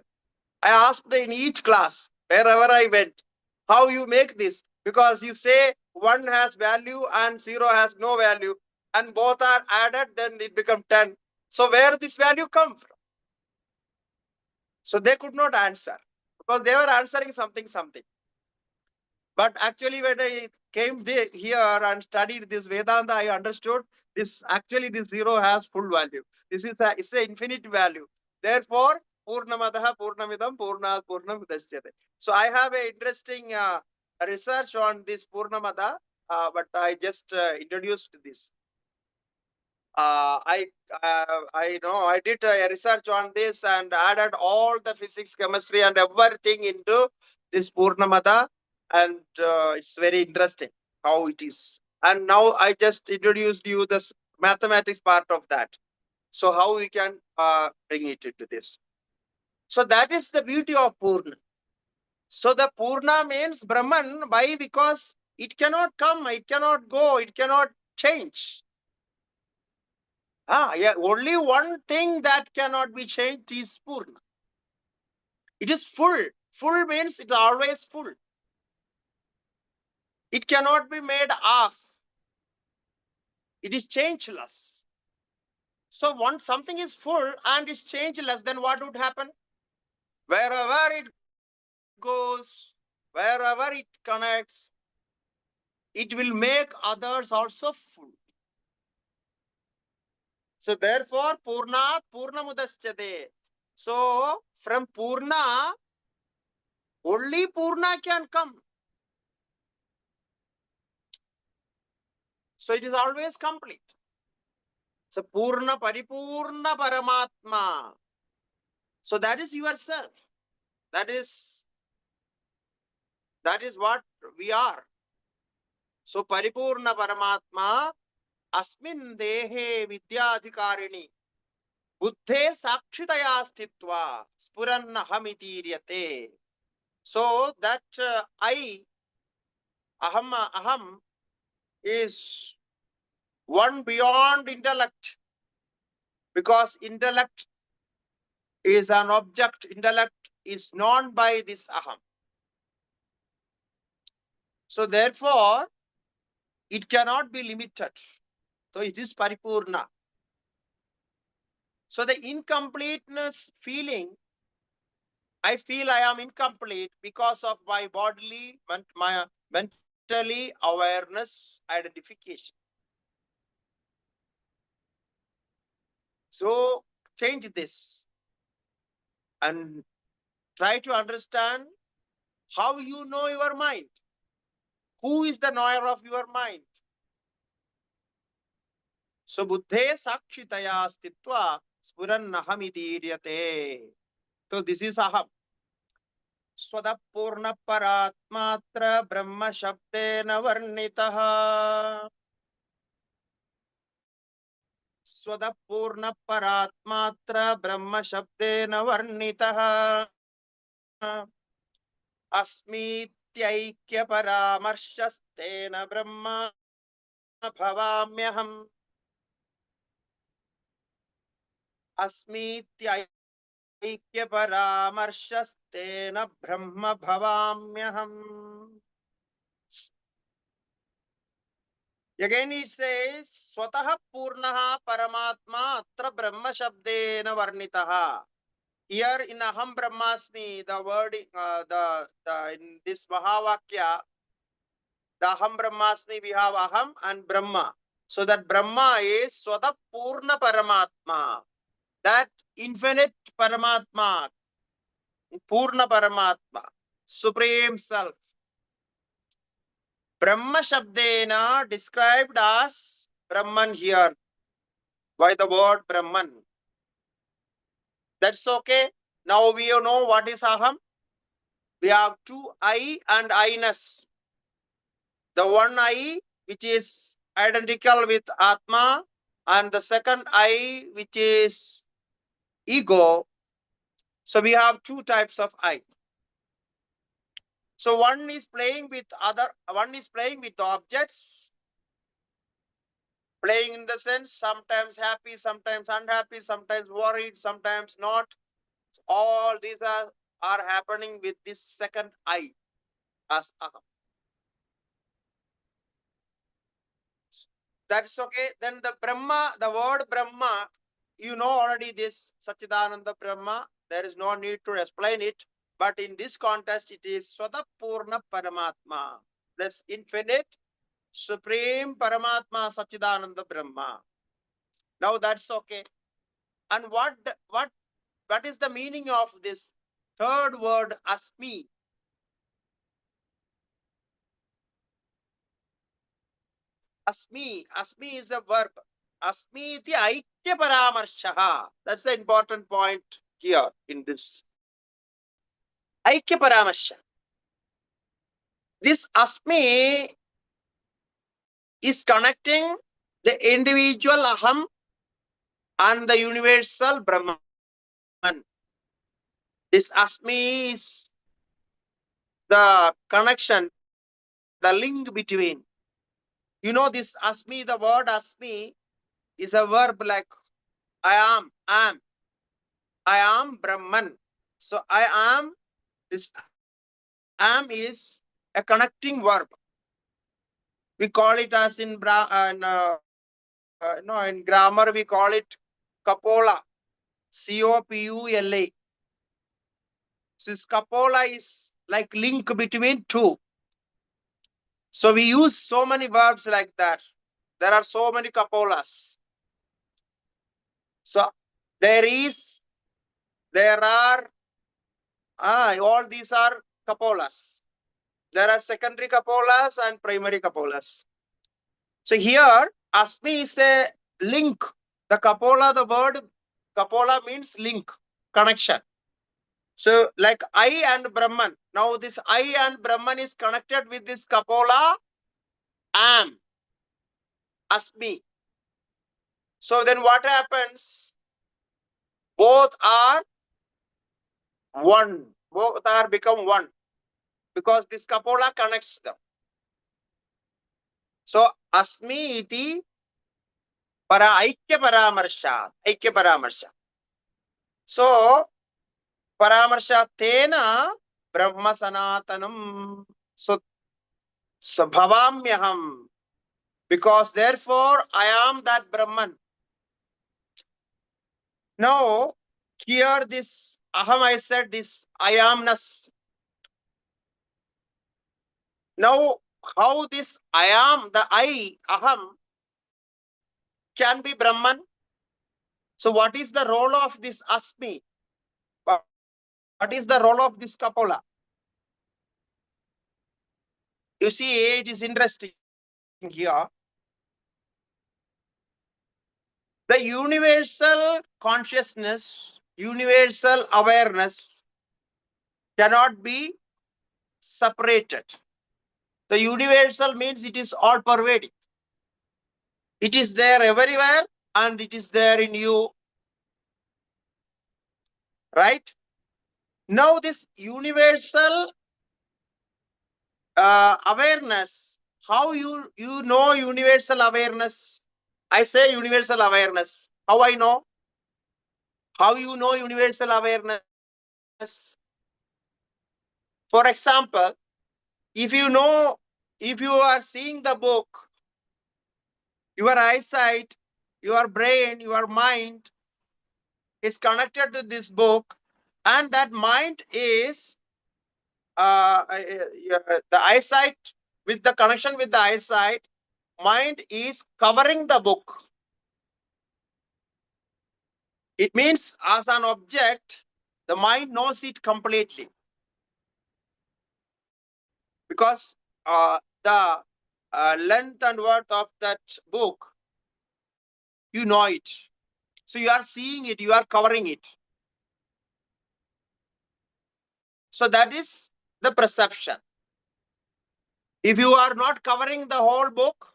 [SPEAKER 2] I asked in each class, wherever I went, how you make this? Because you say one has value and zero has no value, and both are added, then it becomes 10. So where this value come from? So they could not answer because they were answering something. But actually, when I came here and studied this Vedanta, I understood this. Actually, this zero has full value. It's an infinite value. Therefore, Purnamadaha, Purnamidam, Purnat, Purnamudashyate. So I have an interesting research on this Purnamada, but I just introduced this. I know I did a research on this and added all the physics, chemistry, and everything into this Purnamada, and it's very interesting how it is. And now I just introduced you this mathematics part of that. So how we can bring it into this. So that is the beauty of Purna. So the Purna means Brahman. Why? Because it cannot come, it cannot go, it cannot change. Yeah, only one thing that cannot be changed is Purna. It is full. Full means it's always full. It cannot be made off. It is changeless. So once something is full and is changeless, then what would happen? Wherever it goes, wherever it connects, it will make others also full. So therefore, Purnat Purnamudashyate. So from Purna, only Purna can come. So it is always complete. So Purna Paripurna Paramatma. So that is yourself. That is what we are. So Paripurna Paramatma Asmin Dehe Vidyadhikarini Buddhe Sakshitaya Sthitva Spuranna Hamitiryate. So that Aham is one beyond intellect, because intellect is an object. Intellect is known by this Aham. So therefore, it cannot be limited. So it is Paripurna. So the incompleteness feeling, I feel I am incomplete because of my bodily, my mentally awareness identification. So change this and try to understand how you know your mind. Who is the knower of your mind? So buddhe sakshitaya stitva spurannahamidiryate. So this is aham. Swada purna paratmatra brahma shabdena varnitaha. Swada purna paratmatra brahma shabdena varnitaha. Asmityaikyya paramarshastena brahma bhavamyaham. Asmityaikyya paramarshastena brahma bhavamyaham. Again he says, Swataha Purnaha Paramatma Atra Brahma Shabdena Varnitaha. Here in Aham Brahmasmi, the word in this Mahavakya, the Aham Brahmasmi, we have Aham and Brahma. So that Brahma is Swata Purna Paramatma. That infinite Paramatma, Purna Paramatma, Supreme Self. Brahma Shabdena described as Brahman here by the word Brahman. That's okay. Now we know what is Aham. We have two I and I-ness. The one I, which is identical with Atma, and the second I, which is ego. So we have two types of I. So one is playing with objects. Playing in the sense, sometimes happy, sometimes unhappy, sometimes worried, sometimes not. All these are happening with this second I as aham. That's okay. Then the Brahma, the word Brahma, you know already this Satchidananda Brahma. There is no need to explain it. But in this context, it is Swadapurna Paramatma. This infinite, supreme Paramatma Satchidananda Brahma. Now that's okay. And what is the meaning of this third word Asmi? Asmi is a verb. Asmi iti aikya paramarshaha. That's the important point here in this. Aikya paramarsha. This Asmi is connecting the individual Aham and the universal Brahman. This Asmi is the connection, the link between. You know this Asmi, the word Asmi is a verb like I am Brahman. So I am, this am is a connecting verb. We call it as in grammar, we call it Capola. Copula. Since Capola is like link between two. So we use so many verbs like that. There are so many Capolas. So there are, all these are Capolas. There are secondary Capolas and primary Capolas. So here, Asmi is a link. The Capola, the word Capola means link, connection. So like I and Brahman. Now this I and Brahman is connected with this Capola, am, Asmi. So then what happens? Both are one. Both are become one. Because this Capola connects them. So Asmi iti para aikya paramarsha. Aikya paramarsha. So Paramarshatena Brahma Sanatanam. So Bhavamyaham. Because therefore I am that Brahman. Now, here this Aham, I said this I amness. Now, how this I am, the I, Aham, can be Brahman? So what is the role of this Asmi? What is the role of this Kapola? You see, it is interesting here. The universal consciousness, universal awareness cannot be separated. The universal means it is all pervading. It is there everywhere and it is there in you. Right? Now this universal awareness, how you know universal awareness? I say universal awareness. How I know? How you know universal awareness? For example, if you are seeing the book, your eyesight, your brain, your mind is connected to this book, and that mind is the eyesight, with the connection with the eyesight, mind is covering the book. It means as an object, the mind knows it completely. Because the length and worth of that book, you know it. So you are seeing it, you are covering it. So that is the perception. If you are not covering the whole book,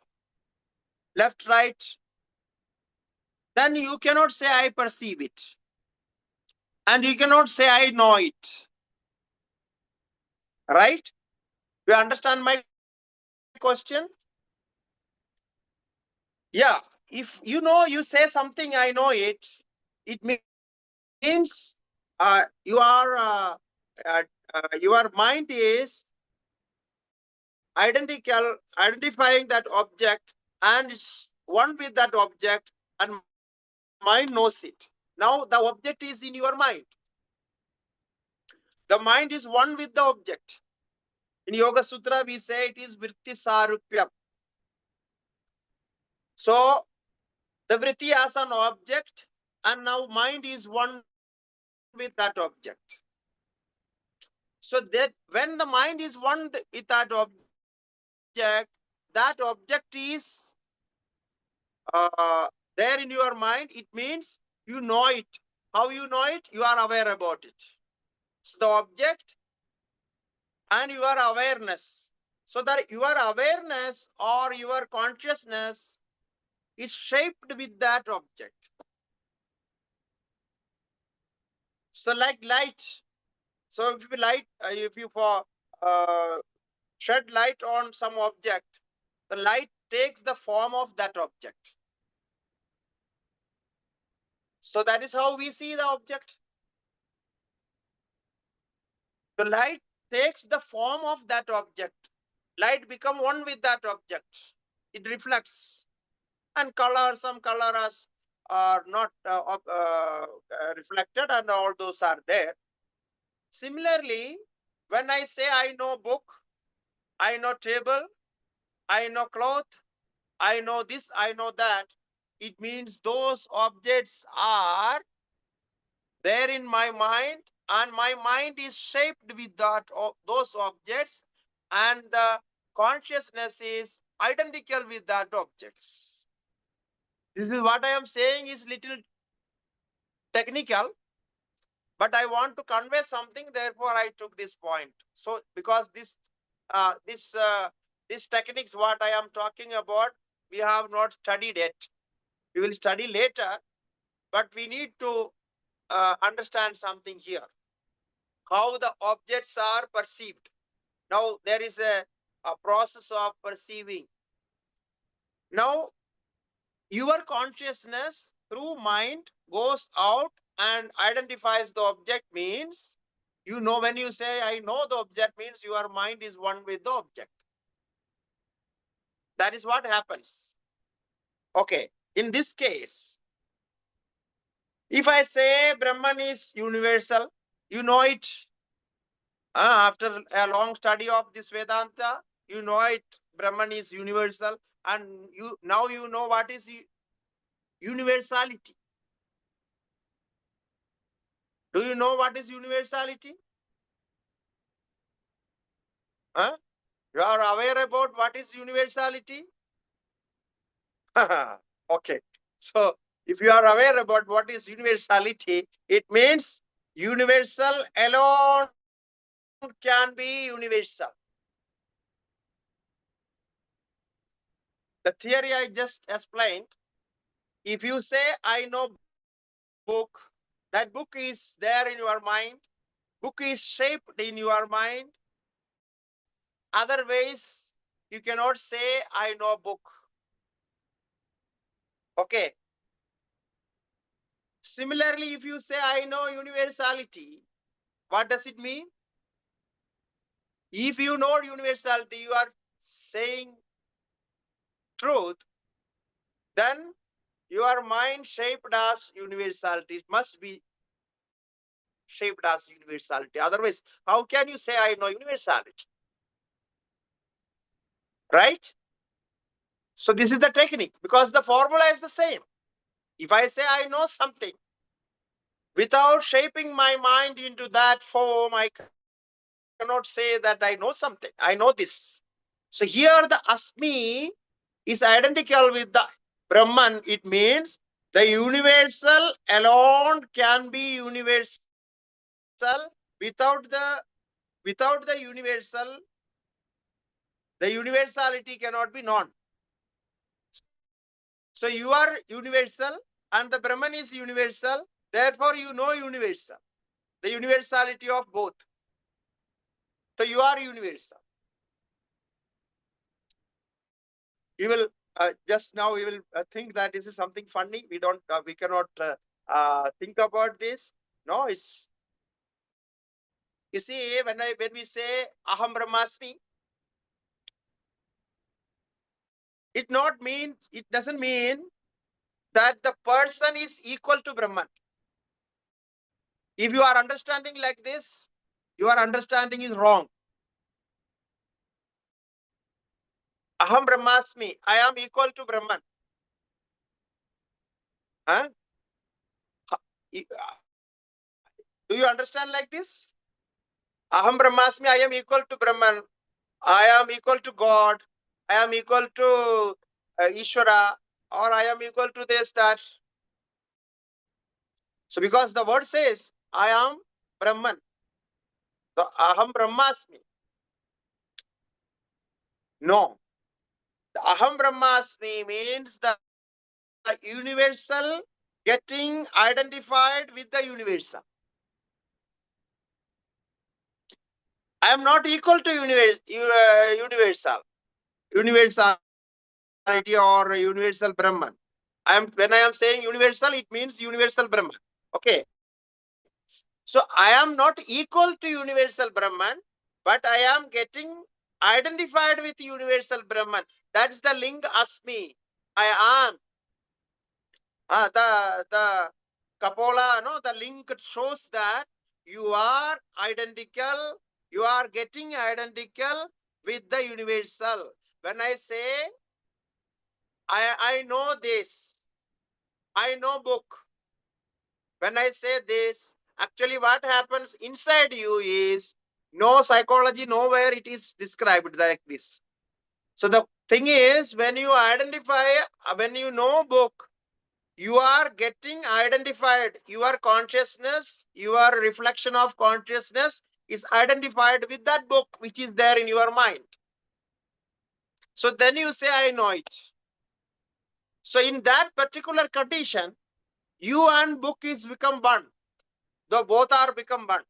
[SPEAKER 2] left, right, then you cannot say I perceive it. And you cannot say I know it. Right? You understand my question? Yeah. If you know, you say something, I know it. It means your mind is identifying that object and is one with that object, and mind knows it. Now the object is in your mind. The mind is one with the object. In Yoga Sutra, we say it is vritti sarupyam. So the vritti as an object, and now mind is one with that object. So that when the mind is one with that object is there in your mind, it means you know it. How you know it? You are aware about it. So the object and your awareness. So that your awareness or your consciousness is shaped with that object. So like light. So if you shed light on some object, the light takes the form of that object. So that is how we see the object. The light takes the form of that object. Light become one with that object. It reflects. And some colors are not reflected, and all those are there. Similarly, when I say I know book, I know table, I know cloth, I know this, I know that, it means those objects are there in my mind, and my mind is shaped with those objects, and the consciousness is identical with that objects. This is what I am saying is little technical, but I want to convey something, therefore I took this point. So because this techniques what I am talking about, we have not studied it. We will study later, but we need to understand something here. How the objects are perceived. Now there is a process of perceiving. Now your consciousness through mind goes out and identifies the object, means you know, when you say I know the object, means your mind is one with the object. That is what happens. Okay, in this case, if I say Brahman is universal, you know it. After a long study of this Vedanta, you know it. Brahman is universal, and now you know what is universality. Do you know what is universality? You are aware about what is universality? Okay. So if you are aware about what is universality, it means universal alone can be universal. The theory I just explained, if you say I know book, that book is there in your mind, book is shaped in your mind. Otherwise, you cannot say I know book. Okay. Similarly, if you say I know universality, what does it mean? If you know universality, you are saying truth, then your mind shaped as universality. It must be shaped as universality. Otherwise, how can you say I know universality? Right? So this is the technique, because the formula is the same. If I say I know something, without shaping my mind into that form, I cannot say that I know something. I know this. So here the Asmi is identical with the Brahman. It means the universal alone can be universal. Without the universal, the universality cannot be known. So you are universal and the Brahman is universal. Therefore, you know universal, the universality of both. So you are universal. You will just now we will think that this is something funny. We don't, we cannot think about this. No, it's, you see, when we say Aham Brahmasmi, it doesn't mean that the person is equal to Brahman. If you are understanding like this, your understanding is wrong. Aham Brahmasmi, I am equal to Brahman. Huh? Do you understand like this? Aham Brahmasmi, I am equal to Brahman. I am equal to God. I am equal to Ishvara, or I am equal to this, that. So because the word says, I am Brahman. So Aham Brahmasmi. No. The Aham Brahmasmi means the universal getting identified with the universal. I am not equal to universal. Universality or universal Brahman. When I am saying universal, it means universal Brahman. Okay. So I am not equal to universal Brahman, but I am getting identified with universal Brahman. That's the link Asmi. I am. The Kapola, no, the link shows that you are identical, you are getting identical with the universal. When I say, I know this, I know book. When I say this, actually what happens inside you is no psychology, nowhere it is described like this. So the thing is, when you identify, when you know book, you are getting identified. Your consciousness, your reflection of consciousness is identified with that book which is there in your mind. So then you say, I know it. So in that particular condition, you and book is become one. The both are become one.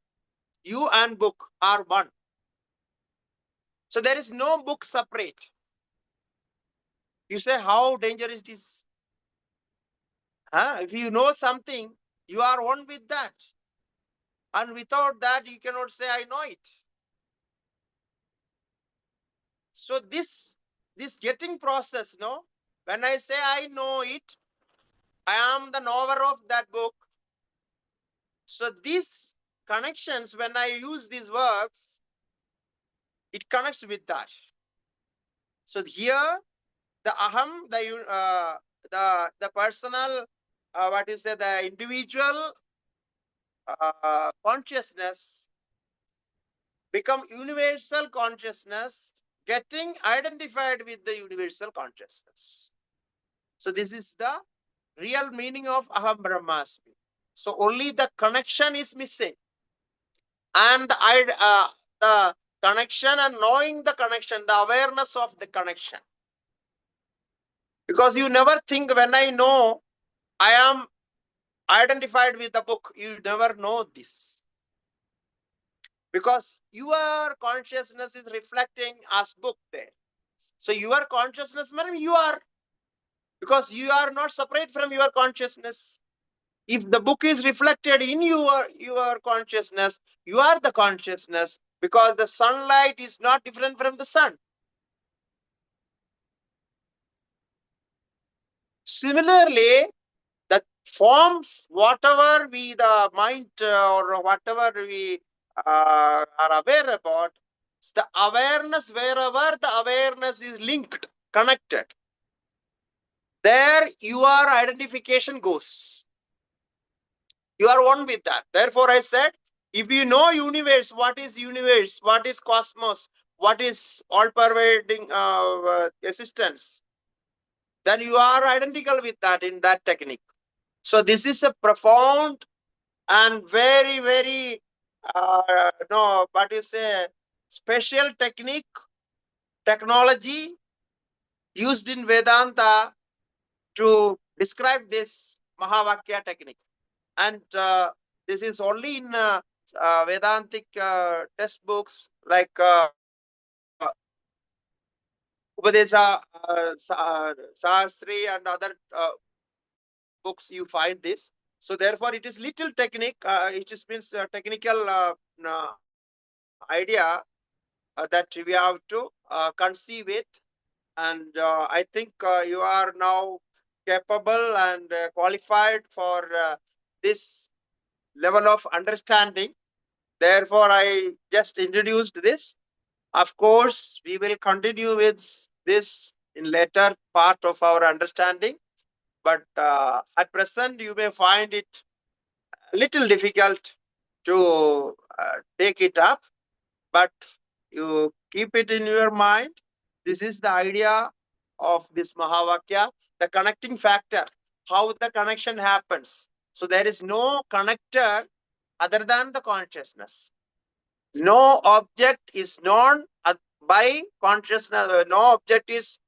[SPEAKER 2] You and book are one. So there is no book separate. You say, how dangerous it is? Huh? If you know something, you are one with that. And without that, you cannot say, I know it. So this getting process, no? When I say I know it, I am the knower of that book. So these connections, when I use these verbs, it connects with that. So here, the aham, the personal, what you say, the individual consciousness become universal consciousness, getting identified with the universal consciousness. So this is the real meaning of Aham Brahmasmi. So only the connection is missing. And the connection and knowing the connection, the awareness of the connection. Because you never think, when I know I am identified with the book, you never know this. Because your consciousness is reflecting as book there. So your consciousness, man, you are, because you are not separate from your consciousness. If the book is reflected in your consciousness, you are the consciousness, because the sunlight is not different from the sun. Similarly, the forms, whatever we, the mind or whatever we are aware about, it's the awareness, wherever the awareness is linked, connected, there your identification goes. You are one with that. Therefore, I said, if you know universe, what is cosmos, what is all-pervading existence, then you are identical with that in that technique. So this is a profound and very, very, what you say, special technology used in Vedanta to describe this. Mahavakya technique. And this is only in Vedantic textbooks like Upadesha Sastri and other books you find this. So therefore it is little technique, it just means technical idea that we have to conceive it. And I think you are now capable and qualified for this level of understanding. Therefore, I just introduced this. Of course, we will continue with this in later part of our understanding. But at present, you may find it a little difficult to take it up. But you keep it in your mind. This is the idea of this Mahavakya, the connecting factor, how the connection happens. So there is no connector other than the consciousness. No object is known by consciousness. No object is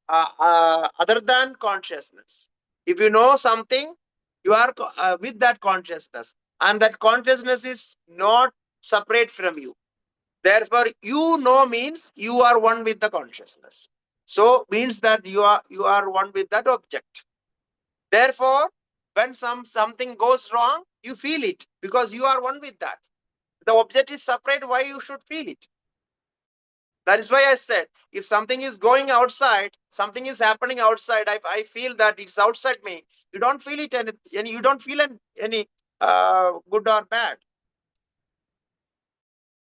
[SPEAKER 2] other than consciousness. If you know something, you are with that consciousness, and that consciousness is not separate from you. Therefore, you know means you are one with the consciousness. So means that you are one with that object. Therefore, when something goes wrong, you feel it because you are one with that. The object is separate, why you should feel it? That is why I said, if something is going outside, something is happening outside, I feel that it's outside me. You don't feel it, and you don't feel any good or bad.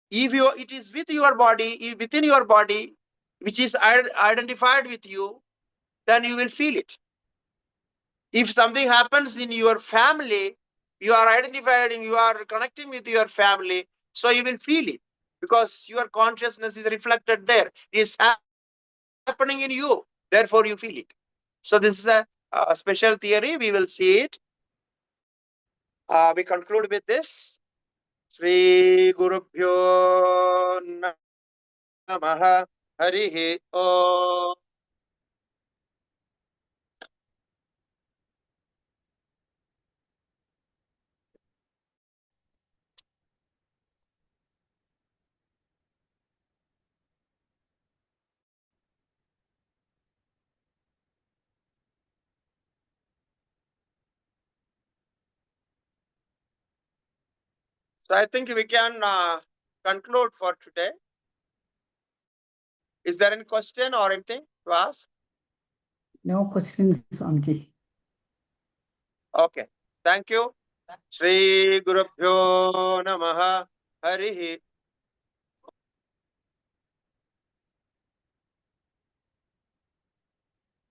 [SPEAKER 2] If it is with your body, within your body, which is identified with you, then you will feel it. If something happens in your family, you are identifying, you are connecting with your family, so you will feel it because your consciousness is reflected there. It is happening in you, therefore you feel it. So this is a special theory. We will see it. We conclude with this. Sri Gurubhyo Namaha Harihi Om. So I think we can conclude for today. Is there any question or anything to ask?
[SPEAKER 3] No questions, Swamiji.
[SPEAKER 2] Okay. Thank you. Sri Gurubhyo Namaha Harihi